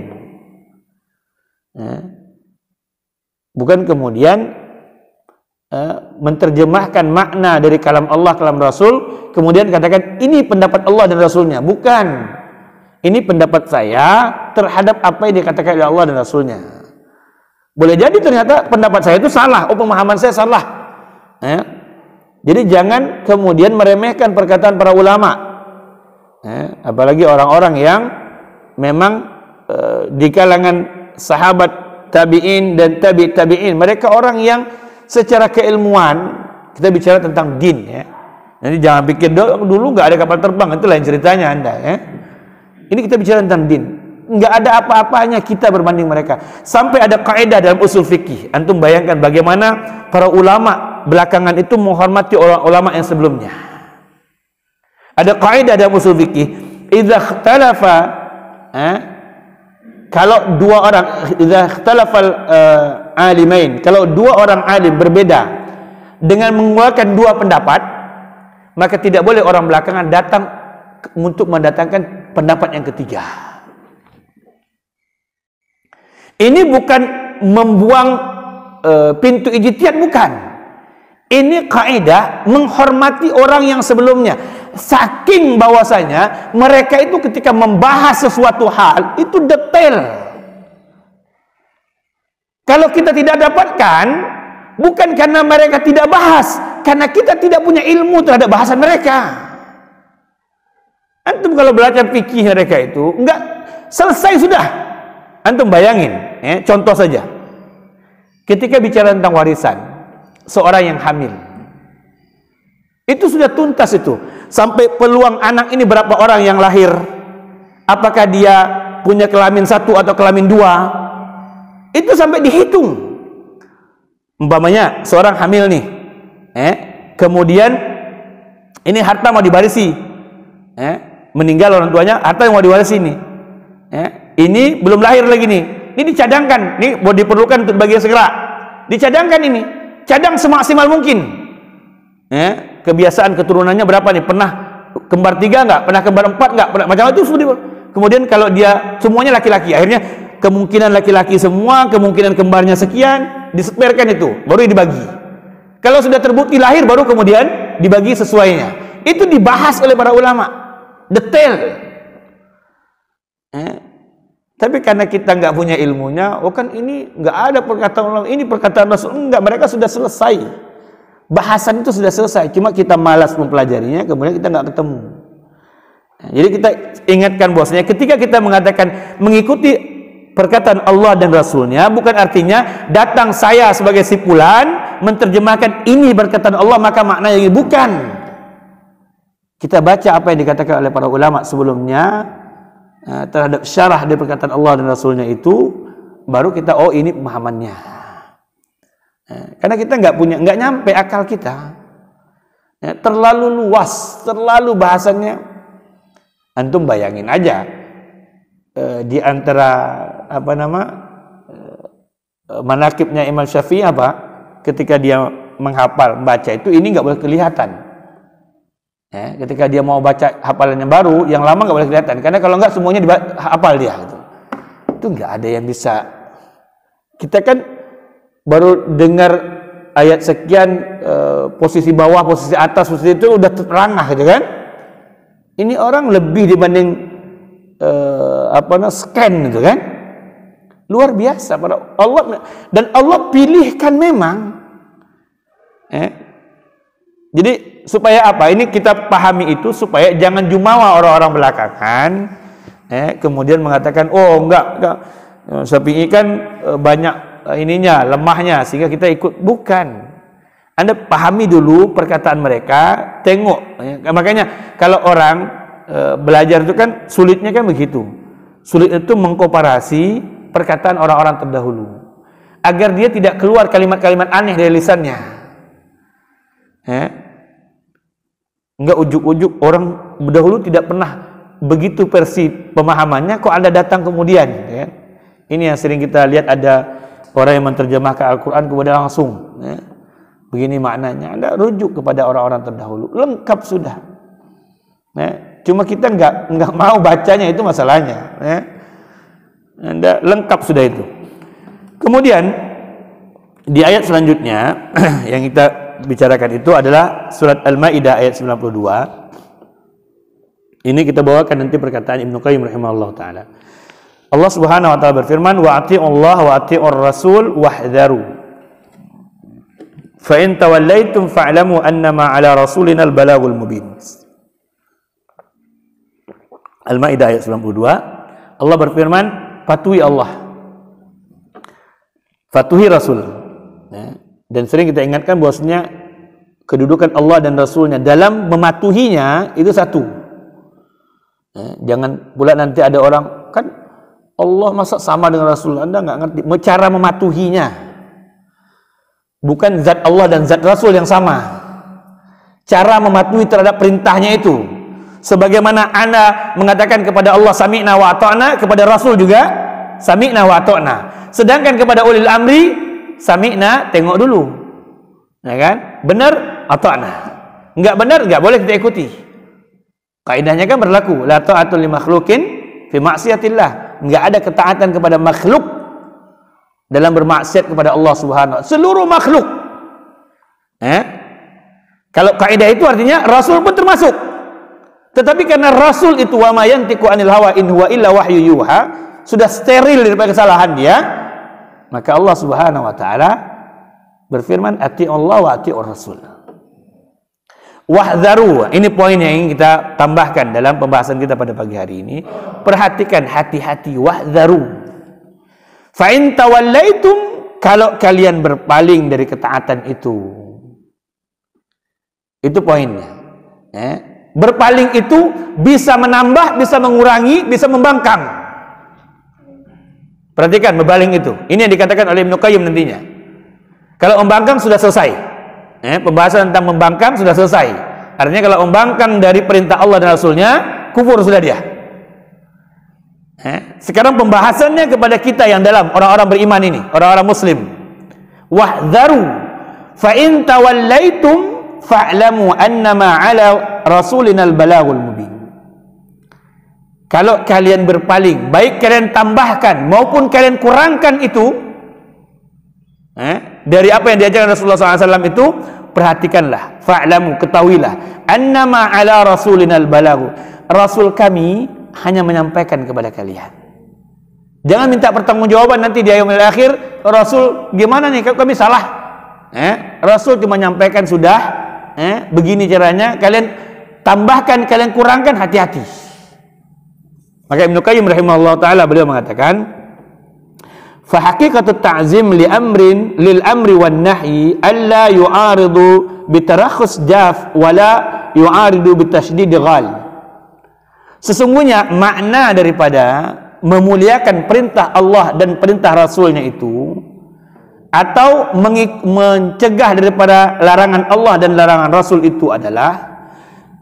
[SPEAKER 1] Bukan kemudian menterjemahkan makna dari kalam Allah, kalam Rasul, kemudian katakan ini pendapat Allah dan Rasulnya. Bukan, ini pendapat saya terhadap apa yang dikatakan oleh Allah dan Rasulnya. Boleh jadi ternyata pendapat saya itu salah, pemahaman saya salah. Jadi jangan kemudian meremehkan perkataan para ulama, apalagi orang-orang yang memang di kalangan sahabat, tabi'in dan tabi'in, mereka orang yang secara keilmuan, kita bicara tentang din ya. Jadi jangan pikir dulu nggak ada kapal terbang, itu lain ceritanya Anda ya. Ini kita bicara tentang din. Nggak ada apa-apanya kita berbanding mereka. Sampai ada kaidah dalam usul fikih. Antum bayangkan bagaimana para ulama belakangan itu menghormati ulama yang sebelumnya. Ada kaidah dalam usul fikih, idza ikhtalafa kalau dua orang, idza ikhtalafal alimain, kalau dua orang alim berbeda dengan mengeluarkan dua pendapat, maka tidak boleh orang belakangan datang untuk mendatangkan pendapat yang ketiga. Ini bukan membuang pintu ijtihad, bukan. Ini kaidah menghormati orang yang sebelumnya. Saking bahwasanya mereka itu ketika membahas sesuatu hal itu detail. Kalau kita tidak dapatkan, bukan karena mereka tidak bahas, karena kita tidak punya ilmu terhadap bahasan mereka. Antum kalau belajar fikih mereka itu enggak selesai sudah. Antum bayangin, contoh saja. Ketika bicara tentang warisan, seorang yang hamil, itu sudah tuntas itu. Sampai peluang anak ini berapa orang yang lahir, apakah dia punya kelamin satu atau kelamin dua, itu sampai dihitung. Umpamanya seorang hamil nih, kemudian ini harta mau diwarisi, meninggal orang tuanya, harta yang mau diwarisi nih, ini belum lahir lagi nih, ini dicadangkan, nih mau diperlukan untuk bagian segera, dicadangkan ini, cadang semaksimal mungkin. Kebiasaan keturunannya berapa nih? Pernah kembar 3 nggak? Pernah kembar 4 nggak? Pernah macam itu sudah. Kemudian kalau dia semuanya laki-laki, akhirnya kemungkinan laki-laki semua, kemungkinan kembarnya sekian, diseperkan itu, baru dibagi. Kalau sudah terbukti lahir, baru kemudian dibagi sesuainya. Itu dibahas oleh para ulama, detail. Tapi karena kita nggak punya ilmunya, oh kan ini nggak ada perkataan ulama, ini perkataan Rasul, enggak, mereka sudah selesai. Bahasan itu sudah selesai, cuma kita malas mempelajarinya, kemudian kita nggak ketemu. Jadi kita ingatkan bahwasanya ketika kita mengatakan mengikuti perkataan Allah dan Rasulnya, bukan artinya datang saya sebagai sipulan menterjemahkan ini perkataan Allah maka maknanya ini, bukan. Kita baca apa yang dikatakan oleh para ulama sebelumnya terhadap syarah dari perkataan Allah dan Rasulnya itu, baru kita oh ini pemahamannya. Karena kita nggak nyampe akal kita, terlalu luas, terlalu bahasannya. Antum bayangin aja di antara manakibnya Imam Syafi'i apa? Ketika dia menghafal baca itu, ini nggak boleh kelihatan. Ketika dia mau baca hafalan yang baru, yang lama nggak boleh kelihatan. Karena kalau nggak semuanya hafal dia. Itu nggak ada yang bisa. Kita kan baru dengar ayat sekian, posisi bawah, posisi atas, posisi itu udah terperangah gitu kan. Ini orang lebih dibanding scan gitu kan. Luar biasa pada Allah, dan Allah pilihkan memang. Jadi supaya apa? Ini kita pahami itu supaya jangan jumawa orang-orang belakangan kemudian mengatakan, oh enggak Syafi'i kan banyak ininya, lemahnya, sehingga kita ikut. Bukan. Anda pahami dulu perkataan mereka, tengok. Makanya kalau orang belajar itu kan sulitnya kan begitu. Sulit itu mengkomparasi perkataan orang-orang terdahulu agar dia tidak keluar kalimat-kalimat aneh dari lisannya. Enggak ujuk-ujuk orang dahulu tidak pernah begitu versi pemahamannya, kok Anda datang kemudian, ya. Ini yang sering kita lihat, ada orang yang menerjemahkan Al-Quran kemudian langsung, ya, begini maknanya. Anda rujuk kepada orang-orang terdahulu, lengkap sudah, ya. Cuma kita enggak mau bacanya, itu masalahnya, ya. Anda lengkap sudah itu. Kemudian di ayat selanjutnya yang kita bicarakan itu adalah surat Al-Maidah ayat 92. Ini kita bawakan nanti perkataan Ibnu Qayyim rahimahullah taala. Allah Subhanahu wa taala berfirman, wa atii'ullah wa atii'ur rasul wahdharu. Fa in tawallaitum fa'lamu annama 'ala rasulina al-balagul mubin. Al-Maidah ayat 92. Allah berfirman, patuhi Allah, patuhi Rasul, ya. Dan sering kita ingatkan bahwasanya kedudukan Allah dan Rasulnya dalam mematuhinya itu satu, ya. Jangan pula nanti ada orang, kan Allah masa sama dengan Rasul, Anda nggak ngerti cara mematuhinya. Bukan zat Allah dan zat Rasul yang sama, cara mematuhi terhadap perintahnya itu. Sebagaimana Anda mengatakan kepada Allah sami'na wa ata'na, kepada Rasul juga sami'na wa ata'na. Sedangkan kepada ulil amri sami'na, tengok dulu, ya kan? Benar ata'na, enggak benar enggak boleh kita ikuti. Kaidahnya kan berlaku, la ta'atul li makhluqin fi ma'siyatillah. Enggak ada ketaatan kepada makhluk dalam bermaksiat kepada Allah Subhanahu wa taala. Seluruh makhluk. Kalau kaidah itu artinya Rasul pun termasuk. Tetapi karena Rasul itu wa ma yantiqu anil hawa in huwa illa wahyu yuha, sudah steril daripada kesalahan dia, maka Allah Subhanahu wa taala berfirman atii'ullah wa atii'ur rasul. Wahdharu, ini poin yang ingin kita tambahkan dalam pembahasan kita pada pagi hari ini. Perhatikan, hati-hati, wahdharu. Fa in tawallaitum, kalau kalian berpaling dari ketaatan itu. Itu poinnya. Berpaling itu bisa menambah, bisa mengurangi, bisa membangkang. Perhatikan berpaling itu. Ini yang dikatakan oleh Ibnu Qayyim nantinya. Kalau membangkang sudah selesai. Pembahasan tentang membangkang sudah selesai. Artinya kalau membangkang dari perintah Allah dan Rasulnya, kufur sudah dia. Sekarang pembahasannya kepada kita yang dalam orang-orang beriman ini, orang-orang muslim. Wahdharu fa in tawallaitum fa'lamu annama 'ala rasulinal balagul mubin. Kalau kalian berpaling, baik kalian tambahkan maupun kalian kurangkan itu dari apa yang diajarkan Rasulullah SAW itu, perhatikanlah, fa'lamu, ketahuilah, annama 'ala rasulinal balagu, Rasul kami hanya menyampaikan kepada kalian. Jangan minta pertanggungjawaban nanti di yaumil akhir, Rasul gimana nih, kami salah. Rasul cuma menyampaikan sudah. Begini caranya, kalian tambahkan, kalian kurangkan, hati-hati. Maka Ibnu Qayyim rahimahullah taala beliau mengatakan, fa haqiqatut ta'zim lil amri wan nahyi alla yu'aridu bitarakhus jaf wala yu'aridu bitasydid ghal. Sesungguhnya makna daripada memuliakan perintah Allah dan perintah Rasulnya itu, atau mencegah daripada larangan Allah dan larangan Rasul itu adalah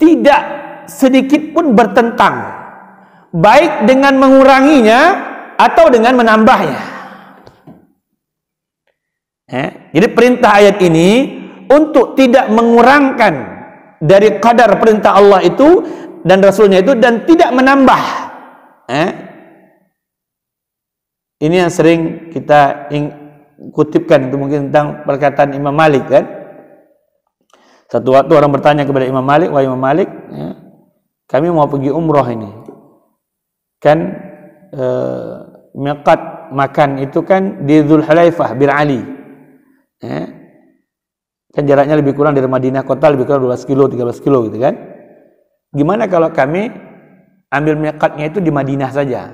[SPEAKER 1] tidak sedikit pun bertentang, baik dengan menguranginya atau dengan menambahnya. Jadi perintah ayat ini untuk tidak mengurangkan dari kadar perintah Allah itu dan Rasulnya itu, dan tidak menambah. Ini yang sering kita kutipkan itu mungkin tentang perkataan Imam Malik, kan? Satu waktu orang bertanya kepada Imam Malik, wahai Imam Malik, kami mau pergi umroh ini, kan miqat makan itu kan di Dzulhulaifah Bir Ali. Kan jaraknya lebih kurang dari Madinah kota, lebih kurang 12 kilo, 13 kilo gitu kan. Gimana kalau kami ambil miqatnya itu di Madinah saja,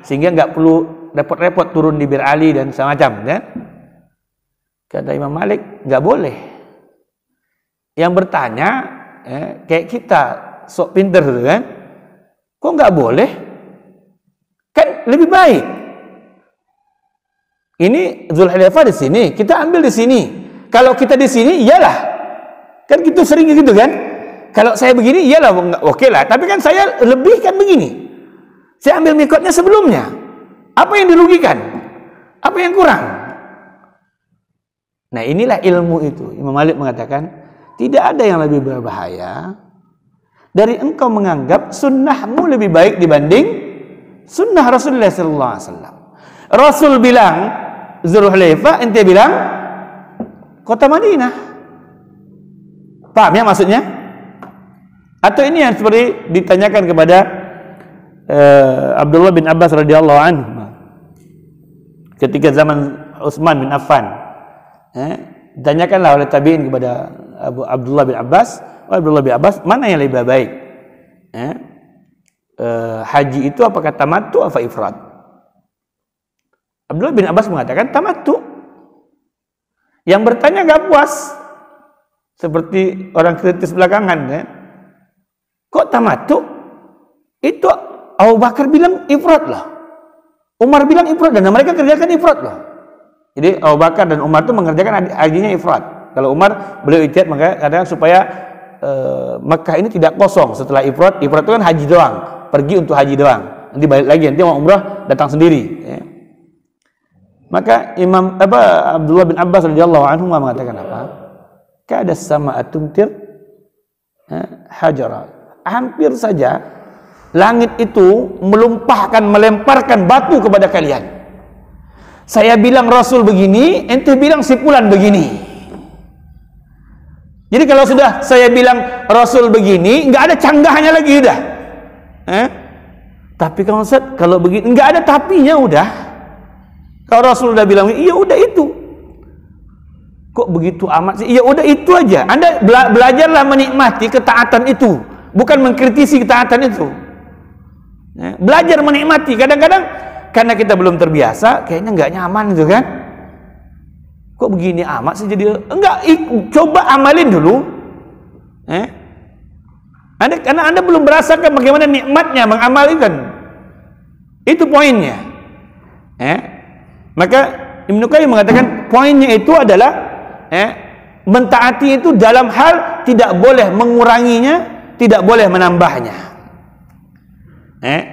[SPEAKER 1] sehingga nggak perlu repot-repot turun di Bir Ali dan semacam kan? Kata Imam Malik, nggak boleh. Yang bertanya kayak kita sok pinter gitu kan, kok nggak boleh? Kan lebih baik. Ini Dzulhulaifah di sini, kita ambil di sini. Kalau kita di sini, iyalah. Kan gitu sering gitu kan. Kalau saya begini, iyalah, oke lah. Tapi kan saya lebih kan begini. Saya ambil mikotnya sebelumnya. Apa yang dirugikan? Apa yang kurang? Nah, inilah ilmu itu. Imam Malik mengatakan, tidak ada yang lebih berbahaya dari engkau menganggap sunnahmu lebih baik dibanding sunnah Rasulullah SAW. Rasul bilang Dzulhulaifah, ente bilang kota Madinah. Paham ya maksudnya? Atau ini yang seperti ditanyakan kepada Abdullah bin Abbas radhiyallahu anhu ketika zaman Utsman bin Affan. Ditanyakanlah oleh tabi'in kepada Abdullah bin Abbas, mana yang lebih baik? Haji itu apakah tamattu atau ifrad? Abdullah bin Abbas mengatakan tamattu. Yang bertanya gak puas, seperti orang kritis belakangan kan? Kok tamattu? Itu Abu Bakar bilang ifrad lah, Umar bilang ifrad, dan mereka kerjakan ifrad lah. Jadi Abu Bakar dan Umar itu mengerjakan hajinya ifrad. Kalau Umar beliau ijtihad, maka kadang supaya Mekah ini tidak kosong setelah ifrad. Ifrad itu kan haji doang, pergi untuk haji doang, nanti balik lagi, nanti mau umrah datang sendiri ya. Maka Abdullah bin Abbas radhiyallahu anhu mengatakan apa? Kada sama atumtir hajara. Hampir saja langit itu melemparkan batu kepada kalian. Saya bilang Rasul begini, ente bilang si fulan begini. Jadi kalau sudah saya bilang Rasul begini, nggak ada canggahnya lagi udah. Tapi kalau begini nggak ada tapinya udah. Kalau Rasul udah bilang, iya udah itu. Kok begitu amat sih? Iya udah itu aja. Anda belajarlah menikmati ketaatan itu, bukan mengkritisi ketaatan itu. Belajar menikmati. Kadang-kadang karena kita belum terbiasa, kayaknya nggak nyaman gitu kan. Kok begini amat sih jadi? Enggak, coba amalin dulu. Karena Anda belum merasakan bagaimana nikmatnya mengamalkan. Itu poinnya. Maka Ibnu Qayyim mengatakan poinnya itu adalah mentaati itu dalam hal tidak boleh menguranginya, tidak boleh menambahnya.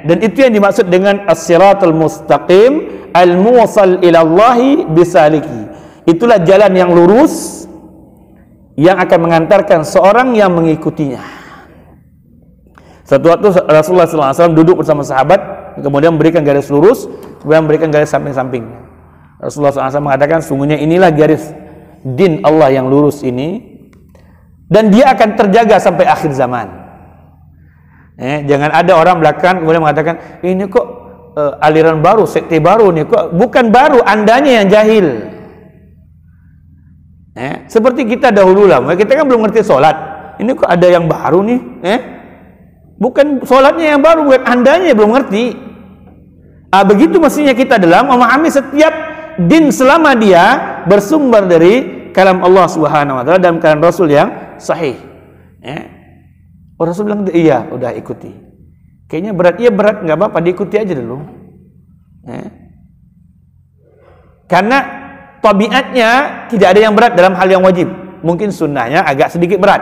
[SPEAKER 1] Dan itu yang dimaksud dengan as-siratal mustaqim al-muwassal ila Allahi bisaliki. Itulah jalan yang lurus yang akan mengantarkan seorang yang mengikutinya. Suatu waktu Rasulullah SAW duduk bersama sahabat, kemudian memberikan garis lurus, kemudian memberikan garis samping-samping. Rasulullah SAW mengatakan, sungguhnya inilah garis din Allah yang lurus ini, dan dia akan terjaga sampai akhir zaman. Jangan ada orang belakang kemudian mengatakan, ini kok aliran baru, sekte baru nih, kok bukan baru, andanya yang jahil. Seperti kita dahulu lah, kita kan belum ngerti sholat, ini kok ada yang baru nih, bukan sholatnya yang baru, bukan andanya belum ngerti. Begitu mestinya kita dalam memahami setiap din selama dia bersumber dari kalam Allah Subhanahu wa taala dan kalam Rasul yang sahih. Rasul bilang iya, udah ikuti. Kayaknya berat, iya berat, nggak apa-apa, diikuti aja dulu. Karena tabiatnya tidak ada yang berat dalam hal yang wajib. Mungkin sunnahnya agak sedikit berat.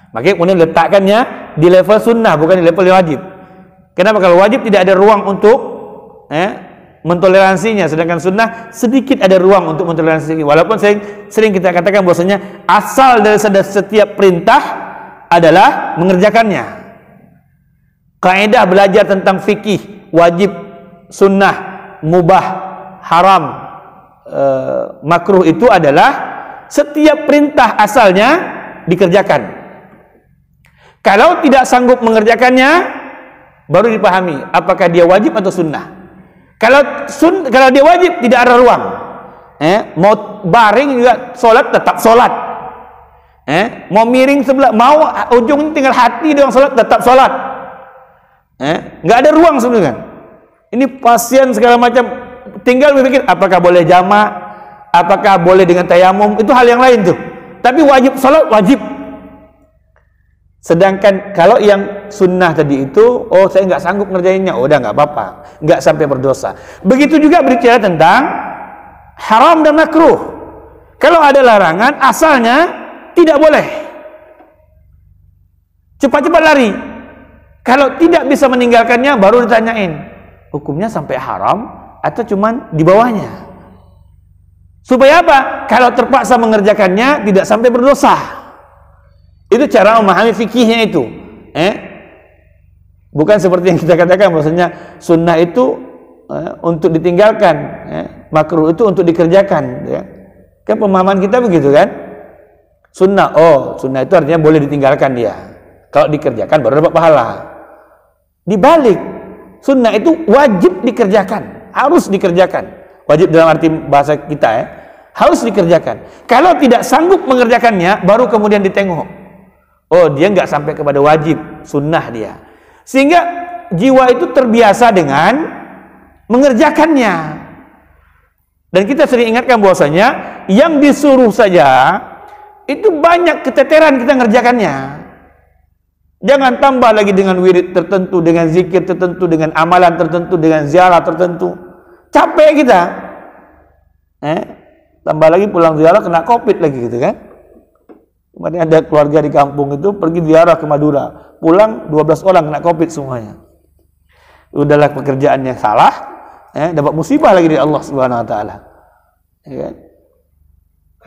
[SPEAKER 1] Makanya kemudian letakkannya di level sunnah, bukan di level yang wajib. Kenapa? Kalau wajib tidak ada ruang untuk mentoleransinya, sedangkan sunnah sedikit ada ruang untuk mentoleransi. Walaupun sering kita katakan bahwasanya asal dari setiap perintah adalah mengerjakannya. Kaidah belajar tentang fikih, wajib, sunnah, mubah, haram, makruh itu adalah setiap perintah asalnya dikerjakan. Kalau tidak sanggup mengerjakannya, baru dipahami apakah dia wajib atau sunnah. Kalau dia wajib tidak ada ruang. Mau baring juga solat tetap solat. Mau miring sebelah, mau ujung tinggal hati doang solat tetap solat. Nggak ada ruang sebenarnya. Ini pasien segala macam, tinggal berpikir apakah boleh jamak, apakah boleh dengan tayamum, itu hal yang lain tuh. Tapi wajib salat wajib. Sedangkan kalau yang sunnah tadi itu, oh saya nggak sanggup ngerjainnya, oh, udah nggak apa-apa, nggak sampai berdosa. Begitu juga berbicara tentang haram dan makruh. Kalau ada larangan, asalnya tidak boleh. Cepat-cepat lari. Kalau tidak bisa meninggalkannya, baru ditanyain, hukumnya sampai haram atau cuman di bawahnya? Supaya apa? Kalau terpaksa mengerjakannya, tidak sampai berdosa. Itu cara memahami fikihnya itu. Bukan seperti yang kita katakan, maksudnya sunnah itu untuk ditinggalkan, makruh itu untuk dikerjakan. Kan pemahaman kita begitu kan? Sunnah, sunnah itu artinya boleh ditinggalkan dia. Kalau dikerjakan baru dapat pahala. Dibalik, sunnah itu wajib dikerjakan, harus dikerjakan. Wajib dalam arti bahasa kita harus dikerjakan. Kalau tidak sanggup mengerjakannya, baru kemudian ditengok. Oh, dia nggak sampai kepada wajib, sunnah dia. Sehingga jiwa itu terbiasa dengan mengerjakannya. Dan kita sering ingatkan bahwasanya yang disuruh saja itu banyak keteteran kita ngerjakannya. Jangan tambah lagi dengan wirid tertentu, dengan zikir tertentu, dengan amalan tertentu, dengan ziarah tertentu. Capek kita. Tambah lagi pulang ziarah kena Covid lagi gitu kan. Kemarin ada keluarga di kampung itu pergi ziarah ke Madura, pulang 12 orang kena Covid semuanya. Udahlah pekerjaannya salah, dapat musibah lagi dari Allah Subhanahu wa taala. Ya.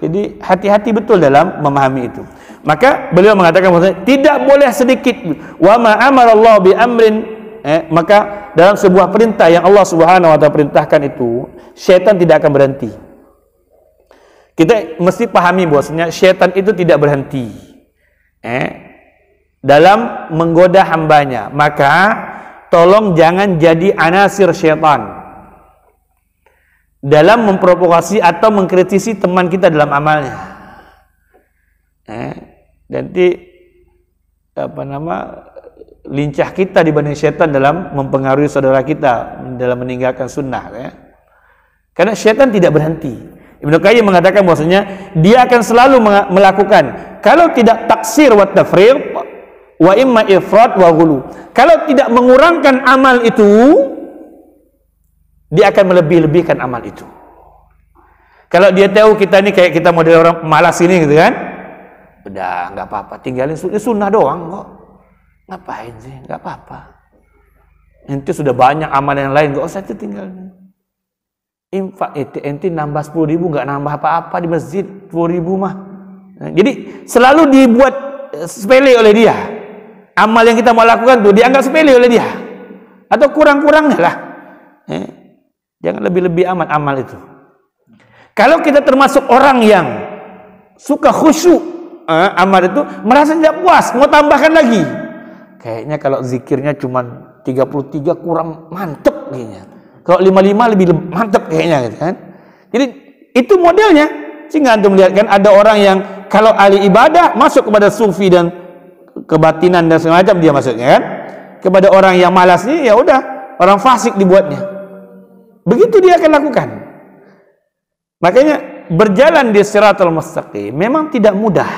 [SPEAKER 1] Jadi hati-hati betul dalam memahami itu. Maka beliau mengatakan bahwa tidak boleh sedikit wa ma amarallahu bi amrin, maka dalam sebuah perintah yang Allah Subhanahu wa taala perintahkan itu, syaitan tidak akan berhenti. Kita mesti pahami bahwasanya syaitan itu tidak berhenti dalam menggoda hambanya. Maka tolong jangan jadi anasir syaitan dalam memprovokasi atau mengkritisi teman kita dalam amalnya. Nanti lincah kita dibanding syaitan dalam mempengaruhi saudara kita dalam meninggalkan sunnah. Karena syaitan tidak berhenti. Ibnu Qayyim mengatakan bahwasanya dia akan selalu melakukan, kalau tidak taksir wa tafriq wa imma ifrat wa ghulu. Kalau tidak mengurangkan amal itu, dia akan melebih-lebihkan amal itu. Kalau dia tahu kita ini kayak kita model orang malas ini gitu kan, udah nggak apa-apa, tinggalin sunnah doang kok. Ngapain sih? Nggak apa-apa. Ente sudah banyak amal yang lain, nggak usah itu tinggalin. Infak ente nambah 10.000 nggak nambah apa-apa di masjid, 10.000 mah. Jadi selalu dibuat sepele oleh dia. Amal yang kita mau lakukan tuh dianggap sepele oleh dia, atau kurang-kurangnya lah. Jangan lebih-lebih amat amal itu. Kalau kita termasuk orang yang suka khusyuk, amal itu merasa tidak puas, mau tambahkan lagi. Kayaknya kalau zikirnya cuma 33 kurang mantep kayaknya. Kalau 55 lebih mantap kayaknya gitu kan. Jadi itu modelnya. Sehingga antum melihat kan ada orang yang kalau ahli ibadah masuk kepada sufi dan kebatinan dan semacam dia masuknya kan. Kepada orang yang malas nih ya udah, orang fasik dibuatnya. Begitu dia akan lakukan. Makanya berjalan di siratal mustaqim memang tidak mudah.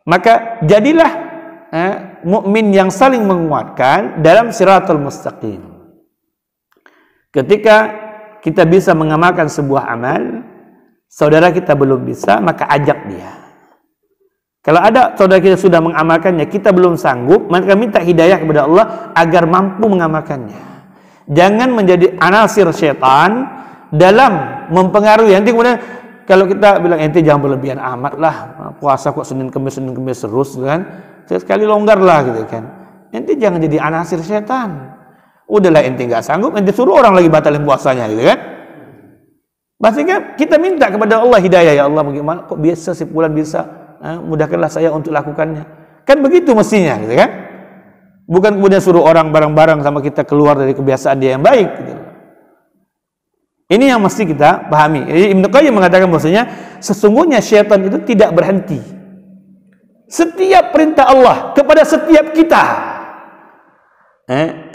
[SPEAKER 1] Maka jadilah mukmin yang saling menguatkan dalam siratal mustaqim. Ketika kita bisa mengamalkan sebuah amal, saudara kita belum bisa, maka ajak dia. Kalau ada saudara kita sudah mengamalkannya, kita belum sanggup, maka minta hidayah kepada Allah agar mampu mengamalkannya. Jangan menjadi anasir syaitan dalam mempengaruhi. Nanti kemudian kalau kita bilang ente jangan berlebihan amat lah, puasa kok Senin Kemis terus kan, sekali longgar lah gitu kan. Ente jangan jadi anasir setan. Udahlah ente nggak sanggup, ente suruh orang lagi batalin puasanya gitu kan. Pastinya kita minta kepada Allah hidayah, ya Allah bagaimana kok biasa sebulan bisa, mudahkanlah saya untuk lakukannya. Kan begitu mestinya gitu kan. Bukan kemudian suruh orang bareng-bareng sama kita keluar dari kebiasaan dia yang baik gitu. Ini yang mesti kita pahami. Jadi Ibnu Qayyim mengatakan bahwasanya sesungguhnya syaitan itu tidak berhenti. Setiap perintah Allah kepada setiap kita,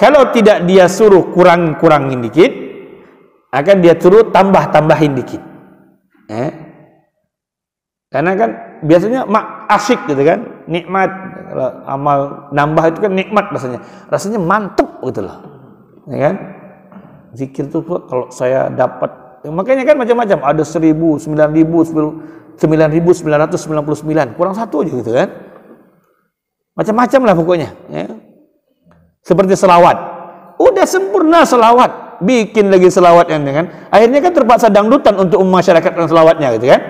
[SPEAKER 1] kalau tidak dia suruh kurangin dikit, akan dia suruh tambahin dikit. Karena kan biasanya asyik gitu kan, nikmat. Kalau amal nambah itu kan nikmat rasanya mantep gitu loh, ya kan? Zikir itu kalau saya dapat, makanya kan macam-macam, ada 1000, 9000, 9999, kurang satu aja gitu kan, macam-macam lah pokoknya, ya. Seperti selawat, udah sempurna selawat, bikin lagi selawat yang dengan, akhirnya kan terpaksa dangdutan untuk memasyarakatkan selawatnya gitu kan.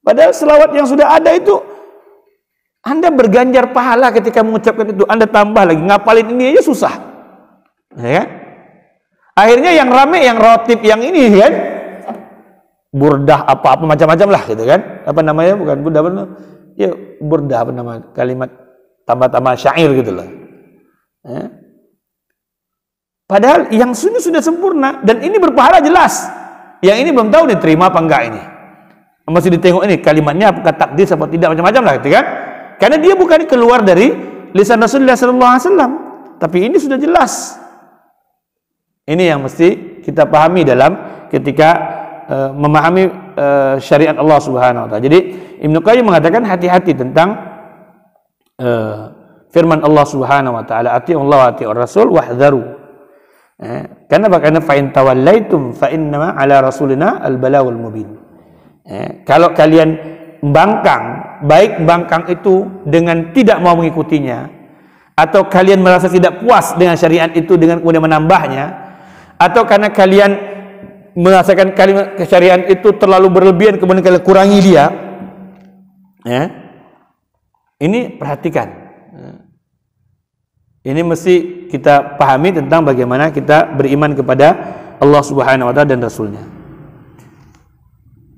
[SPEAKER 1] Padahal selawat yang sudah ada itu, Anda berganjar pahala ketika mengucapkan itu, Anda tambah lagi, ngapalin ini aja susah. Ya kan? Akhirnya yang rame yang rotib yang ini kan, burdah apa-apa macam-macam lah gitu kan. Apa namanya? Bukan burdah, ya burdah apa nama kalimat tambah-tambah syair gitu loh. Ya. Padahal yang sudah sempurna dan ini berpahala jelas. Yang ini belum tahu nih terima apa enggak ini. Masih ditengok ini kalimatnya apakah takdir apa tidak macam-macam lah gitu kan. Karena dia bukan keluar dari lisan Rasulullah SAW, tapi ini sudah jelas. Ini yang mesti kita pahami dalam ketika memahami syariat Allah Subhanahu wa taala. Jadi Ibnu Qayyim mengatakan hati-hati tentang firman Allah Subhanahu wa taala, atii'u Allah wa atii'ur Rasul wahdharu. Karena fa in tawallaitum fa innama 'ala rasulina al-balaghul mubin. Kalau kalian baik bangkang itu dengan tidak mau mengikutinya, atau kalian merasa tidak puas dengan syariat itu dengan kemudian menambahnya, atau karena kalian merasakan kalimat kesyariatan itu terlalu berlebihan kemudian kalian kurangi dia, ini perhatikan, ini mesti kita pahami tentang bagaimana kita beriman kepada Allah Subhanahu wa taala dan Rasulnya.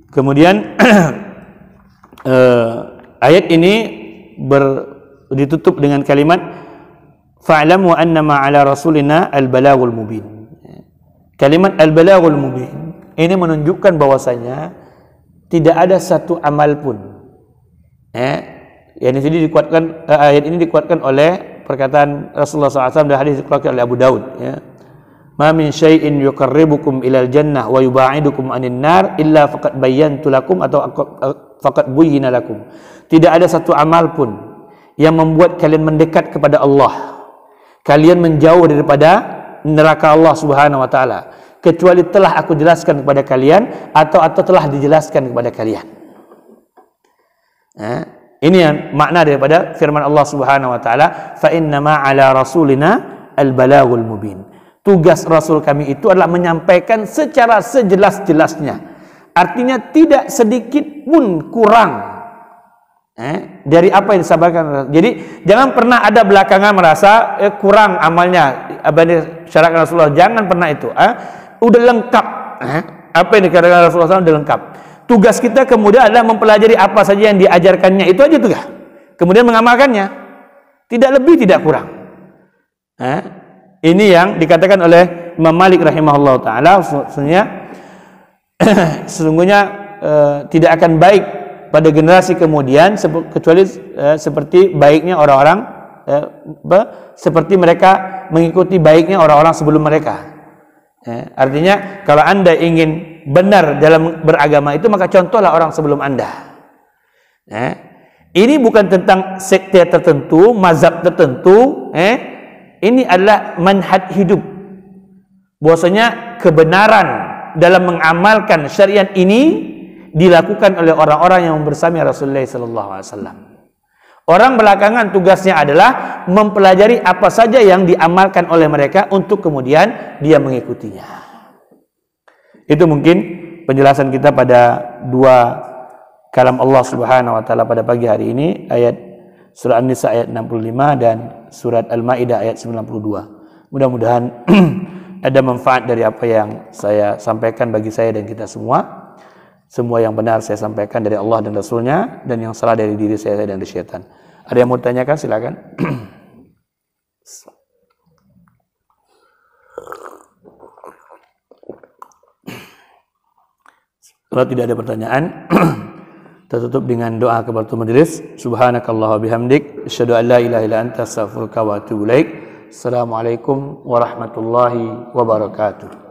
[SPEAKER 1] Kemudian ayat ini ditutup dengan kalimat fa'lamu annama 'ala rasulina al-balaghul mubin. Kalimat al-balaghul mubin ini menunjukkan bahwasanya tidak ada satu amal pun. Yang ini dikuatkan, ayat ini dikuatkan oleh perkataan Rasulullah SAW dalam hadis dikeluarkan oleh Abu Daud. Ma min syai'in yuqarribukum ilal jannah wa yubaidukum anin nar illa faqad bayyantu lakum atau faqad buyyina lakum. Tidak ada satu amal pun yang membuat kalian mendekat kepada Allah, kalian menjauh daripada neraka Allah Subhanahu wa taala, kecuali telah aku jelaskan kepada kalian atau telah dijelaskan kepada kalian. Ini yang makna daripada firman Allah Subhanahu wa taala, fa innama 'ala rasulina al-balaghul mubin. Tugas Rasul kami itu adalah menyampaikan secara sejelas-jelasnya. Artinya tidak sedikit pun kurang dari apa yang disampaikan. Jadi jangan pernah ada belakangan merasa kurang amalnya syaratkan Rasulullah. Jangan pernah itu. Udah lengkap. Apa yang dikatakan Rasulullah SAW udah lengkap. Tugas kita kemudian adalah mempelajari apa saja yang diajarkannya. Itu aja tugas. Kemudian mengamalkannya. Tidak lebih, tidak kurang. Ini yang dikatakan oleh Imam Malik rahimahullah ta'ala. Sesungguhnya tidak akan baik pada generasi kemudian kecuali seperti baiknya orang-orang seperti mereka mengikuti baiknya orang-orang sebelum mereka. Artinya kalau Anda ingin benar dalam beragama itu, maka contohlah orang sebelum Anda. Ini bukan tentang sekte tertentu, mazhab tertentu. Ini adalah manhaj hidup. Bahwasanya kebenaran dalam mengamalkan syariat ini dilakukan oleh orang-orang yang bersama Rasulullah SAW. Orang belakangan tugasnya adalah mempelajari apa saja yang diamalkan oleh mereka untuk kemudian dia mengikutinya. Itu mungkin penjelasan kita pada dua kalam Allah Subhanahu wa taala pada pagi hari ini, ayat surah An-Nisa ayat 65 dan surat Al-Maidah ayat 92. Mudah-mudahan ada manfaat dari apa yang saya sampaikan bagi saya dan kita semua. Semua yang benar saya sampaikan dari Allah dan Rasulnya, dan yang salah dari diri saya dan dari syaitan. Ada yang mau tanyakan silakan. Kalau tidak ada pertanyaan, kita tutup dengan doa kafaratul majelis. Subhanakallah wa bihamdik, asyhadu an la ilaha illa anta, astaghfiruka wa atubu ilaik. Assalamualaikum warahmatullahi wabarakatuh.